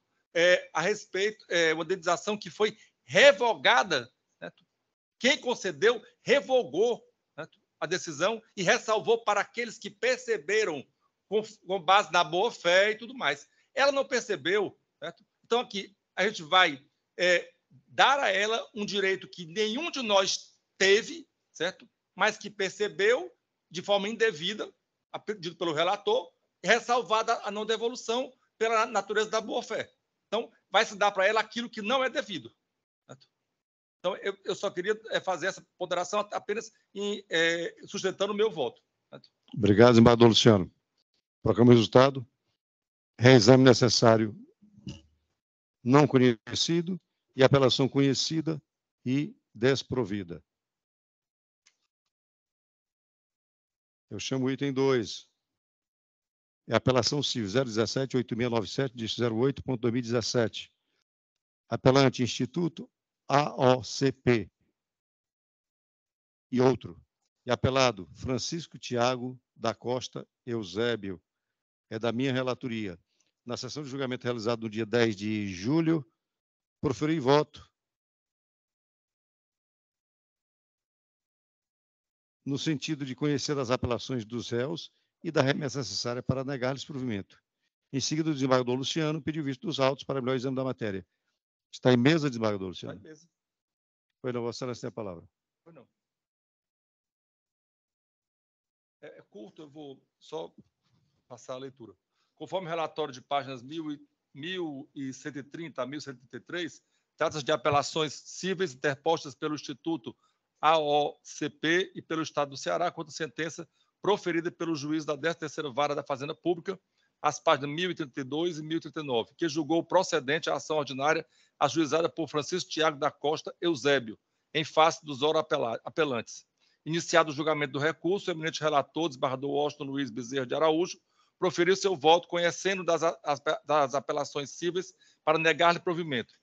[SPEAKER 10] a respeito, uma indenização que foi revogada, né, quem concedeu revogou, né, a decisão e ressalvou para aqueles que perceberam com base na boa-fé e tudo mais. Ela não percebeu, certo? Então, aqui, a gente vai dar a ela um direito que nenhum de nós teve, certo? Mas que percebeu de forma indevida, a pedido pelo relator, ressalvada a não devolução pela natureza da boa-fé. Então, vai se dar para ela aquilo que não é devido. Certo? Então, eu só queria fazer essa ponderação apenas sustentando o meu voto. Certo?
[SPEAKER 1] Obrigado, desembargador Luciano. Proclamo o resultado. Reexame necessário não conhecido e apelação conhecida e desprovida. Eu chamo o item 2. É a apelação civil 017-8697-08.2017. Apelante Instituto AOCP e outro. E apelado Francisco Tiago da Costa Eusébio. É da minha relatoria. Na sessão de julgamento realizada no dia 10 de julho, proferi voto no sentido de conhecer as apelações dos réus e da remessa necessária para negar-lhes provimento. Em seguida, o desembargador Luciano pediu vista dos autos para melhor exame da matéria. Está em mesa, desembargador Luciano?
[SPEAKER 10] Está em mesa.
[SPEAKER 1] Pois não, Vossa Excelência tem a palavra.
[SPEAKER 10] Pois não. É curto, eu vou só passar a leitura. Conforme o relatório de páginas 1130 a 1133, trata-se de apelações cíveis interpostas pelo Instituto AOCP e pelo Estado do Ceará contra a sentença proferida pelo juiz da 13ª Vara da Fazenda Pública, as páginas 1032 e 1039, que julgou procedente a ação ordinária ajuizada por Francisco Tiago da Costa Eusébio, em face dos ora apelantes. Iniciado o julgamento do recurso, o eminente relator, desembargador Washington Luiz Bezerra de Araújo, proferiu seu voto conhecendo das apelações cíveis para negar-lhe provimento.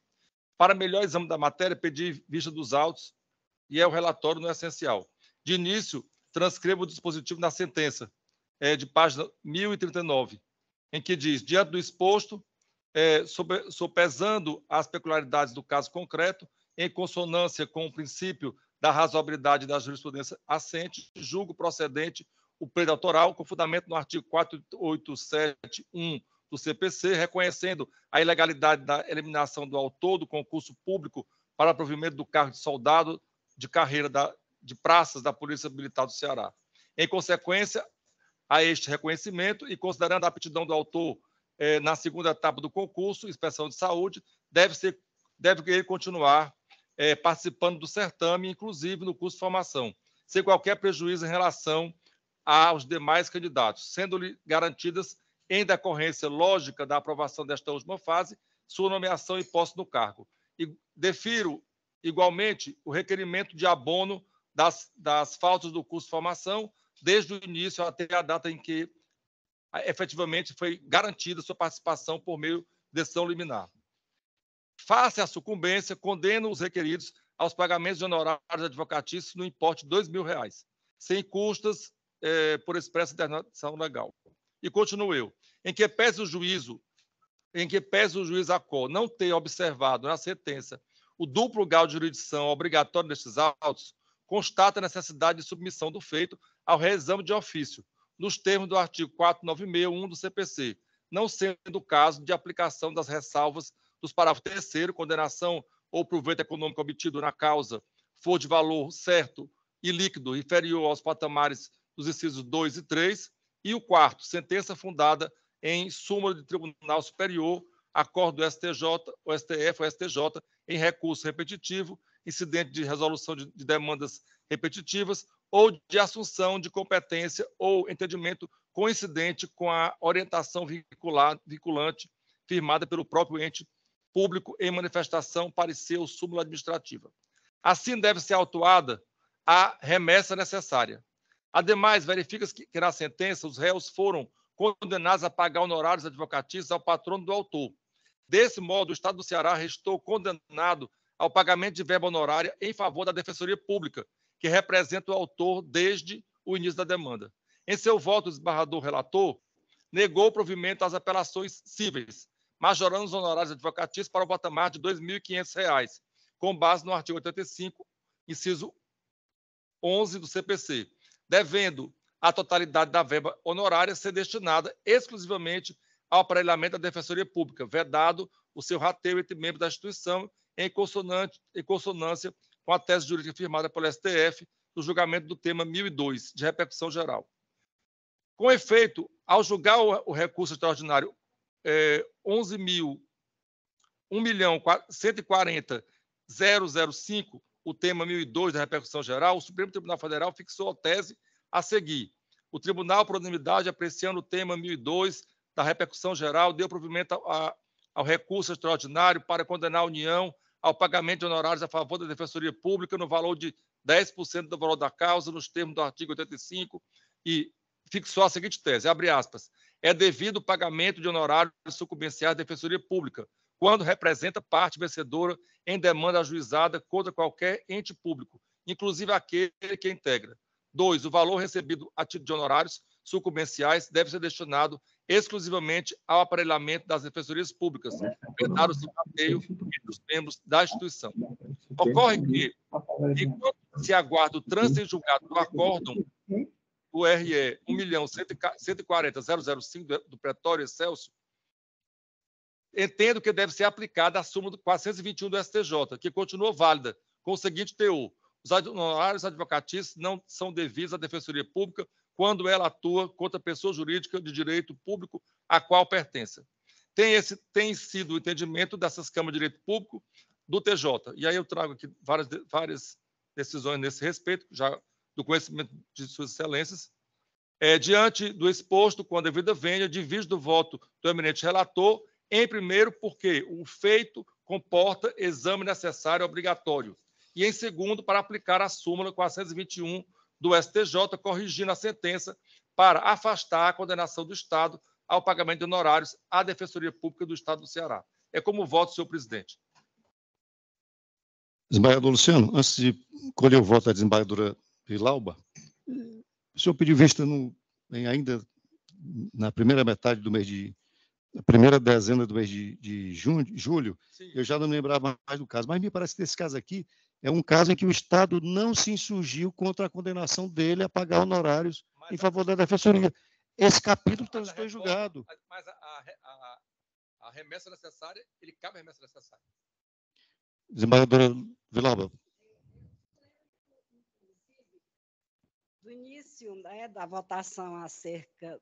[SPEAKER 10] Para melhor exame da matéria, pedi vista dos autos e o relatório no essencial. De início, transcrevo o dispositivo na sentença, de página 1039, em que diz, diante do exposto, sopesando as peculiaridades do caso concreto, em consonância com o princípio da razoabilidade da jurisprudência assente, julgo procedente o pleito autoral, com fundamento no artigo 4871 do CPC, reconhecendo a ilegalidade da eliminação do autor do concurso público para provimento do cargo de soldado de carreira de praças da Polícia Militar do Ceará. Em consequência a este reconhecimento e considerando a aptidão do autor na segunda etapa do concurso, inspeção de saúde, deve ele continuar participando do certame, inclusive no curso de formação, sem qualquer prejuízo em relação aos demais candidatos, sendo-lhe garantidas, em decorrência lógica da aprovação desta última fase, sua nomeação e posse no cargo. E defiro, igualmente, o requerimento de abono das faltas do curso de formação, desde o início até a data em que efetivamente foi garantida sua participação por meio de decisão liminar. Face à sucumbência, condeno os requeridos aos pagamentos de honorários advocatícios no importe de R$2.000, sem custas por expressa internação legal. E continuo eu. Em que pese o juiz ACO não ter observado na sentença o duplo grau de jurisdição obrigatório destes autos, constata a necessidade de submissão do feito ao reexame de ofício, nos termos do artigo 496.1 do CPC, não sendo o caso de aplicação das ressalvas dos parágrafos 3º, condenação ou proveito econômico obtido na causa for de valor certo e líquido inferior aos patamares dos incisos 2 e 3, e o 4º, sentença fundada em súmula de Tribunal Superior, acordo do STJ, o STF ou STJ, em recurso repetitivo, incidente de resolução de demandas repetitivas ou de assunção de competência ou entendimento coincidente com a orientação vinculante firmada pelo próprio ente público em manifestação, parecer ou súmula administrativa. Assim, deve ser autuada a remessa necessária. Ademais, verifica-se que na sentença os réus foram condenados a pagar honorários advocatícios ao patrono do autor. Desse modo, o Estado do Ceará restou condenado ao pagamento de verba honorária em favor da Defensoria Pública, que representa o autor desde o início da demanda. Em seu voto, o desembargador relator negou o provimento às apelações cíveis, majorando os honorários advocatícios para o patamar de R$ 2.500, com base no artigo 85, inciso 11 do CPC, devendo a totalidade da verba honorária ser destinada exclusivamente ao aparelhamento da Defensoria Pública, vedado o seu rateio entre membros da instituição em consonância com a tese jurídica firmada pelo STF no julgamento do tema 1002, de repercussão geral. Com efeito, ao julgar o recurso extraordinário 1.140.005, o tema 1002 da repercussão geral, o Supremo Tribunal Federal fixou a tese a seguir. O tribunal, por unanimidade, apreciando o tema 1002 da repercussão geral, deu provimento ao recurso extraordinário para condenar a União ao pagamento de honorários a favor da Defensoria Pública no valor de 10% do valor da causa, nos termos do artigo 85, e fixou a seguinte tese, abre aspas, é devido o pagamento de honorários sucumbenciais da Defensoria Pública, quando representa parte vencedora em demanda ajuizada contra qualquer ente público, inclusive aquele que integra. 2. O valor recebido a título de honorários sucumbenciais deve ser destinado exclusivamente ao aparelhamento das defensorias públicas, vedado o rateio entre os membros da instituição. Ocorre que, enquanto se aguarda o trânsito em julgado do acórdão do RE 1.140.005 do Pretório Excelsior, entendo que deve ser aplicada a súmula do 421 do STJ, que continua válida, com o seguinte teor: os honorários advocatícios não são devidos à Defensoria Pública quando ela atua contra a pessoa jurídica de direito público a qual pertença. Tem sido o entendimento dessas câmaras de direito público do TJ. E aí eu trago aqui várias decisões nesse respeito, já do conhecimento de suas excelências. Diante do exposto, com a devida vênia, divido do voto do eminente relator, em primeiro, porque o feito comporta exame necessário e obrigatório, e em segundo, para aplicar a súmula 421 do STJ, corrigindo a sentença para afastar a condenação do Estado ao pagamento de honorários à Defensoria Pública do Estado do Ceará. É como voto, senhor presidente.
[SPEAKER 1] Desembargador Luciano, antes de colher o voto da desembargadora Vilauba, o senhor pediu vista ainda na primeira metade do mês na primeira dezena do mês de julho. Sim. Eu já não me lembrava mais do caso, mas me parece que esse caso aqui é um caso em que o Estado não se insurgiu contra a condenação dele a pagar honorários em favor da Defensoria. Esse capítulo transitou em julgado.
[SPEAKER 10] Mas a remessa necessária, ele cabe a remessa necessária.
[SPEAKER 1] Desembargadora Vilauba.
[SPEAKER 4] Do início, né, da votação acerca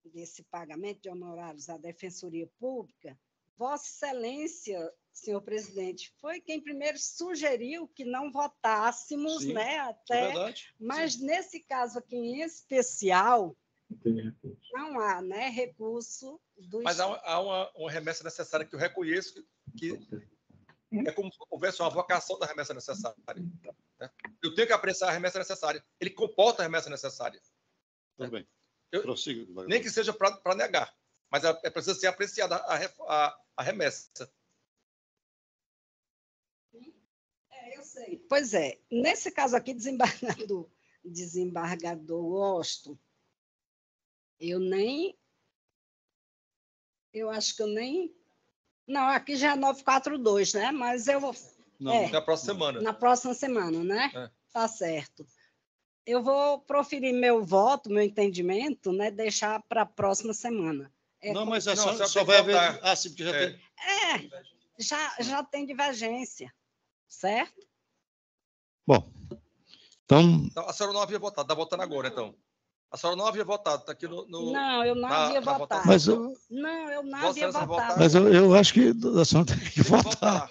[SPEAKER 4] desse pagamento de honorários à Defensoria Pública, Vossa Excelência, senhor presidente, foi quem primeiro sugeriu que não votássemos, sim, né, até, mas sim, nesse caso aqui em especial, não há, né, recurso do...
[SPEAKER 10] Mas há uma remessa necessária que eu reconheço que é como se houvesse uma vocação da remessa necessária. Né? Eu tenho que apreciar a remessa necessária. Ele comporta a remessa necessária.
[SPEAKER 1] Tudo bem.
[SPEAKER 10] Prossiga, nem que seja para negar, mas é preciso ser apreciada a remessa.
[SPEAKER 4] Eu sei. Pois é. Nesse caso aqui, desembargador Washington, eu acho que eu nem... Não, aqui já é 942, né? Mas eu vou...
[SPEAKER 10] Não, na próxima semana.
[SPEAKER 4] Na próxima semana, né? Tá certo. Eu vou proferir meu voto, meu entendimento, né? Deixar para a próxima semana.
[SPEAKER 1] Não, mas só vai haver... Ah, sim, porque já tem...
[SPEAKER 4] Já tem divergência, certo?
[SPEAKER 1] Bom, então...
[SPEAKER 10] A senhora não havia votado, está votando agora, então. A senhora não havia votado, está aqui no...
[SPEAKER 4] Não, eu não havia votado.
[SPEAKER 1] Mas
[SPEAKER 4] não, eu não havia votado.
[SPEAKER 1] Mas eu acho que a senhora tem que votar.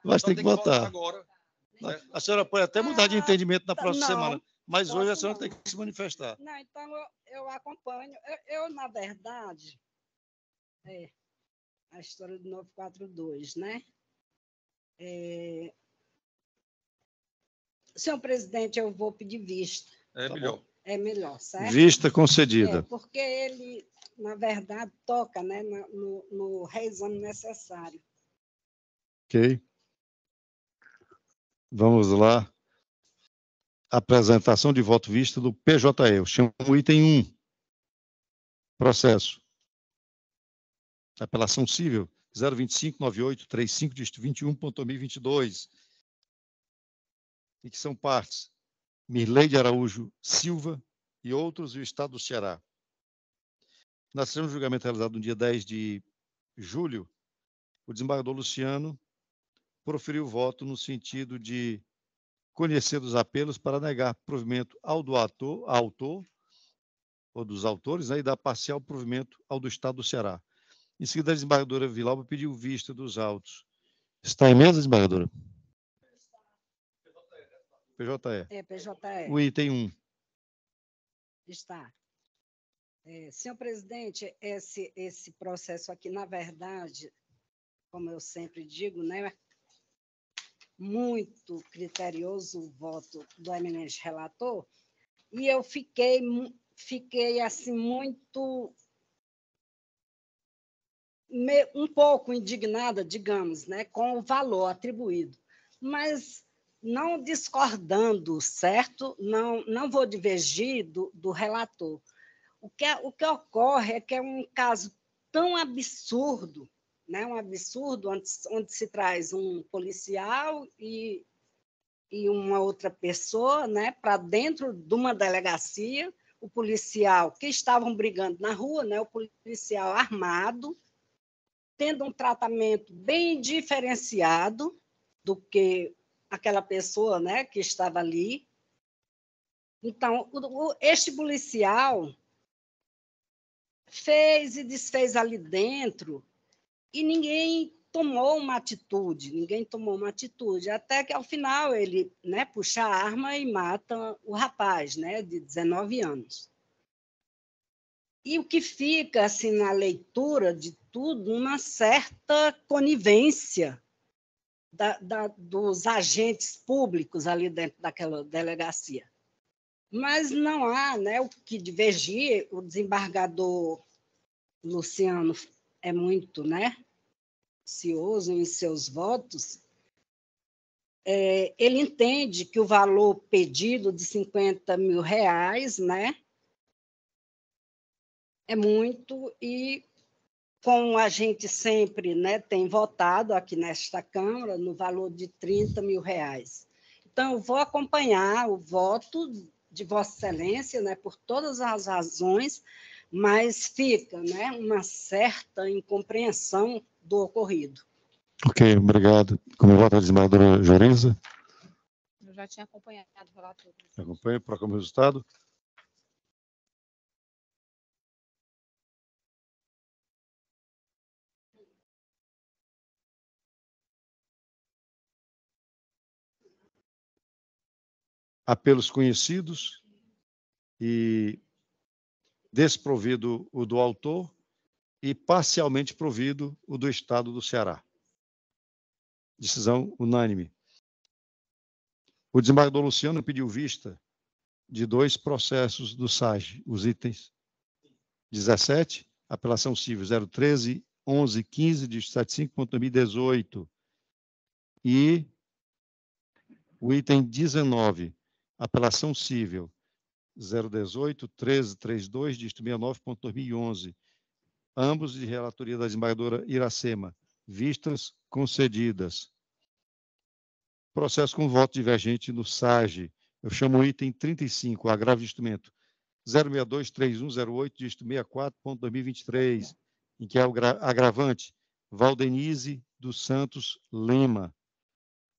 [SPEAKER 1] Mas tem que votar.
[SPEAKER 10] Agora.
[SPEAKER 1] A senhora pode até mudar de entendimento na próxima semana, mas hoje a senhora tem que se manifestar.
[SPEAKER 4] Não, então eu acompanho. Eu, na verdade, a história do 942, né? Senhor presidente, eu vou pedir vista.
[SPEAKER 10] É melhor.
[SPEAKER 4] É melhor, certo?
[SPEAKER 1] Vista concedida.
[SPEAKER 4] Porque ele, na verdade, toca, né, no reexame necessário.
[SPEAKER 1] Ok. Vamos lá. apresentação de voto vista do PJE. Eu chamo o item 1. Processo. Apelação civil 0259835 dígito 21.2022. E que são partes Mirlei de Araújo Silva e outros, e o Estado do Ceará. Na sessão de julgamento realizada no dia 10 de julho, o desembargador Luciano proferiu voto no sentido de conhecer dos apelos para negar provimento ao autor ou dos autores, né, e dar parcial provimento ao do Estado do Ceará. Em seguida, a desembargadora Vilauba pediu vista dos autos. Está em mesa, desembargadora? PJE.
[SPEAKER 4] É, PJE.
[SPEAKER 1] O item 1.
[SPEAKER 4] Está. Senhor presidente, esse processo aqui, na verdade, como eu sempre digo, né, muito criterioso o voto do eminente relator, e eu fiquei assim, muito... um pouco indignada, digamos, né, com o valor atribuído, mas não discordando, certo? Não vou divergir do relator. O que ocorre é que é um caso tão absurdo, né, um absurdo onde se traz um policial e uma outra pessoa, né, para dentro de uma delegacia, o policial que estavam brigando na rua, né, o policial armado, tendo um tratamento bem diferenciado do que aquela pessoa, né, que estava ali. Então, este policial fez e desfez ali dentro e ninguém tomou uma atitude, até que, ao final, ele, né, puxa a arma e mata o rapaz, né, de 19 anos. E o que fica, assim, na leitura de tudo, uma certa conivência dos agentes públicos ali dentro daquela delegacia. Mas não há, né, o que divergir. O desembargador Luciano é muito, né, cioso em seus votos. Ele entende que o valor pedido de R$50 mil, né, é muito, e como a gente sempre, né, tem votado aqui nesta Câmara, no valor de R$30 mil. Então, eu vou acompanhar o voto de Vossa Excelência, né, por todas as razões, mas fica, né, uma certa incompreensão do ocorrido.
[SPEAKER 1] Ok, obrigado. Como vota a desembargadora Joriza?
[SPEAKER 8] Eu já tinha acompanhado o relator.
[SPEAKER 1] Acompanha, proclama o resultado. Apelos conhecidos e desprovido o do autor e parcialmente provido o do Estado do Ceará. Decisão unânime. O desembargador Luciano pediu vista de 2 processos do SAGE, os itens 17, apelação civil 013, 11, 15, de 75.2018, e o item 19, apelação civil 018, 1332, dígito 69.2011, ambos de relatoria da desembargadora Iracema, vistas concedidas. Processo com voto divergente no SAGE. Eu chamo o item 35, agravo de instrumento 0623108, dígito 64.2023, em que é o agravante Valdenise dos Santos Lima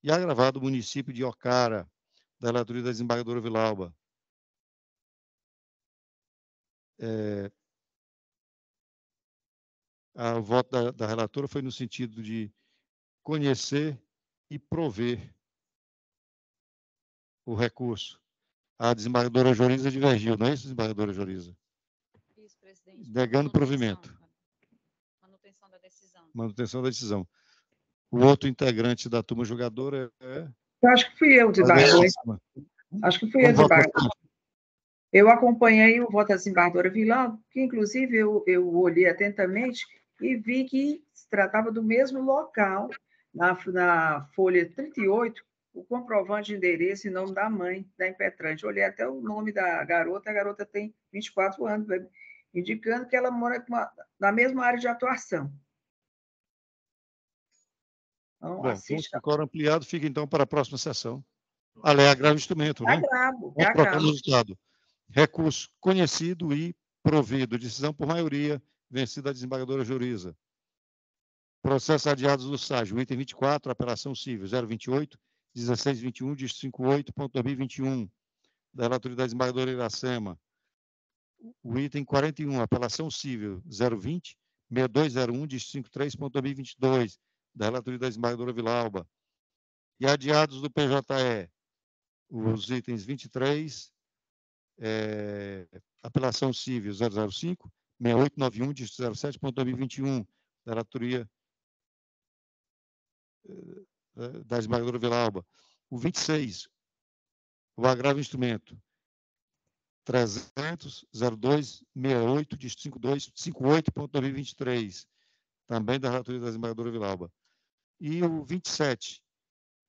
[SPEAKER 1] e agravado município de Ocara, da relatoria da desembargadora Vilauba. O voto da relatora foi no sentido de conhecer e prover o recurso. A desembargadora Joriza divergiu, não é isso, desembargadora Joriza?
[SPEAKER 8] Isso, presidente.
[SPEAKER 1] Negando provimento.
[SPEAKER 8] Manutenção da decisão.
[SPEAKER 1] Manutenção da decisão. O outro integrante da turma julgadora é...
[SPEAKER 2] Eu acho que fui eu, desembargador. Acho que fui eu, desembargador. Eu acompanhei o voto da desembargadora Vilauba, que, inclusive, eu olhei atentamente e vi que se tratava do mesmo local, na folha 38, o comprovante de endereço em nome da mãe da impetrante. Olhei até o nome da garota, a garota tem 24 anos, indicando que ela mora na mesma área de atuação. Então,
[SPEAKER 1] bom, o quórum ampliado fica, então, para a próxima sessão. É agravo instrumento, né?
[SPEAKER 2] Agravo,
[SPEAKER 1] Vamos trocar o resultado. Recurso conhecido e provido. Decisão por maioria, vencida a desembargadora Joriza. Processo adiados do SAG. O item 24, apelação civil 028, 1621, dígito 58.2021, da relatoria da desembargadora Iracema. O item 41, apelação civil 020, 6201, dígito 53.2022, da relatoria da desembargadora Vilalba. E adiados do PJE, os itens 23, apelação civil 005, 6891, dígito 07.2021, da relatoria da desembargadora Vilalba. O 26, o agravo instrumento 300.0268, dígito 58.2023, também da relatoria da desembargadora Vilalba. E o 27,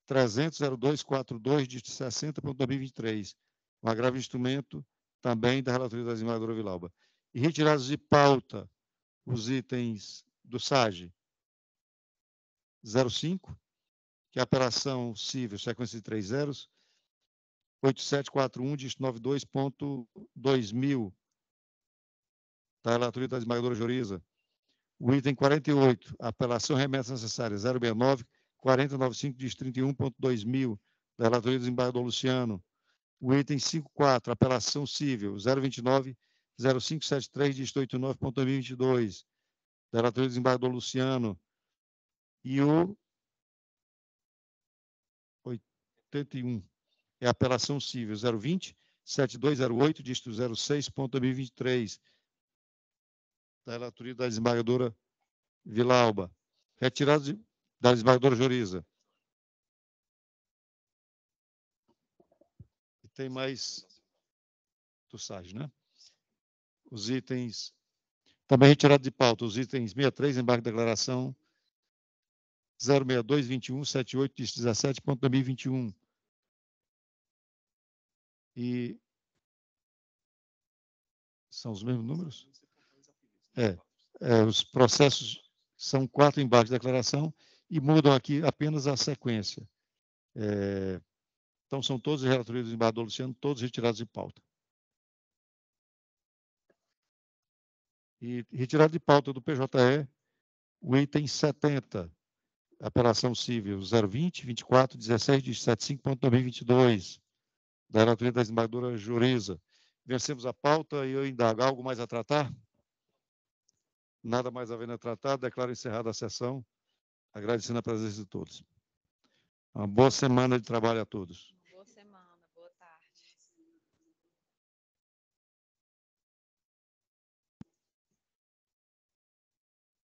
[SPEAKER 1] 300.0242, dígito 60.2023, um agravo instrumento também da relatoria da desembargadora Vilalba. E retirados de pauta os itens do SAG 05, que é a apelação civil, sequência de 3 zeros, 8741, dígito 92.2000, da relatoria da desembargadora Joriza. O item 48, apelação remessa necessária 069, 4095, dígito 31.2000, da relatoria do desembargador Luciano. O item 54, apelação civil 029, 0573, dígito 89.2022, da relatoria do desembargador Luciano. E o 81, é a apelação civil 020, 7208, dígito 06.2023, da relatoria da desembargadora Vilalba. Retirado da desembargadora Joriza. E tem mais do SAG, né? Os itens, também retirado de pauta, os itens 63, embarque de declaração 06221, 78, dígito 17.2021. E são os mesmos números? Os processos são 4 embarques de declaração e mudam aqui apenas a sequência. Então, são todos os relatorias do desembargador Luciano, todos retirados de pauta. E retirado de pauta do PJE, o item 70, apelação civil 020, 24, 16, 75.2022, da relatoria da desembargadora Joriza. Vencemos a pauta e eu indago. Algo mais a tratar? Nada mais havendo a tratar, declaro encerrada a sessão, agradecendo a presença de todos. Uma boa semana de trabalho a todos.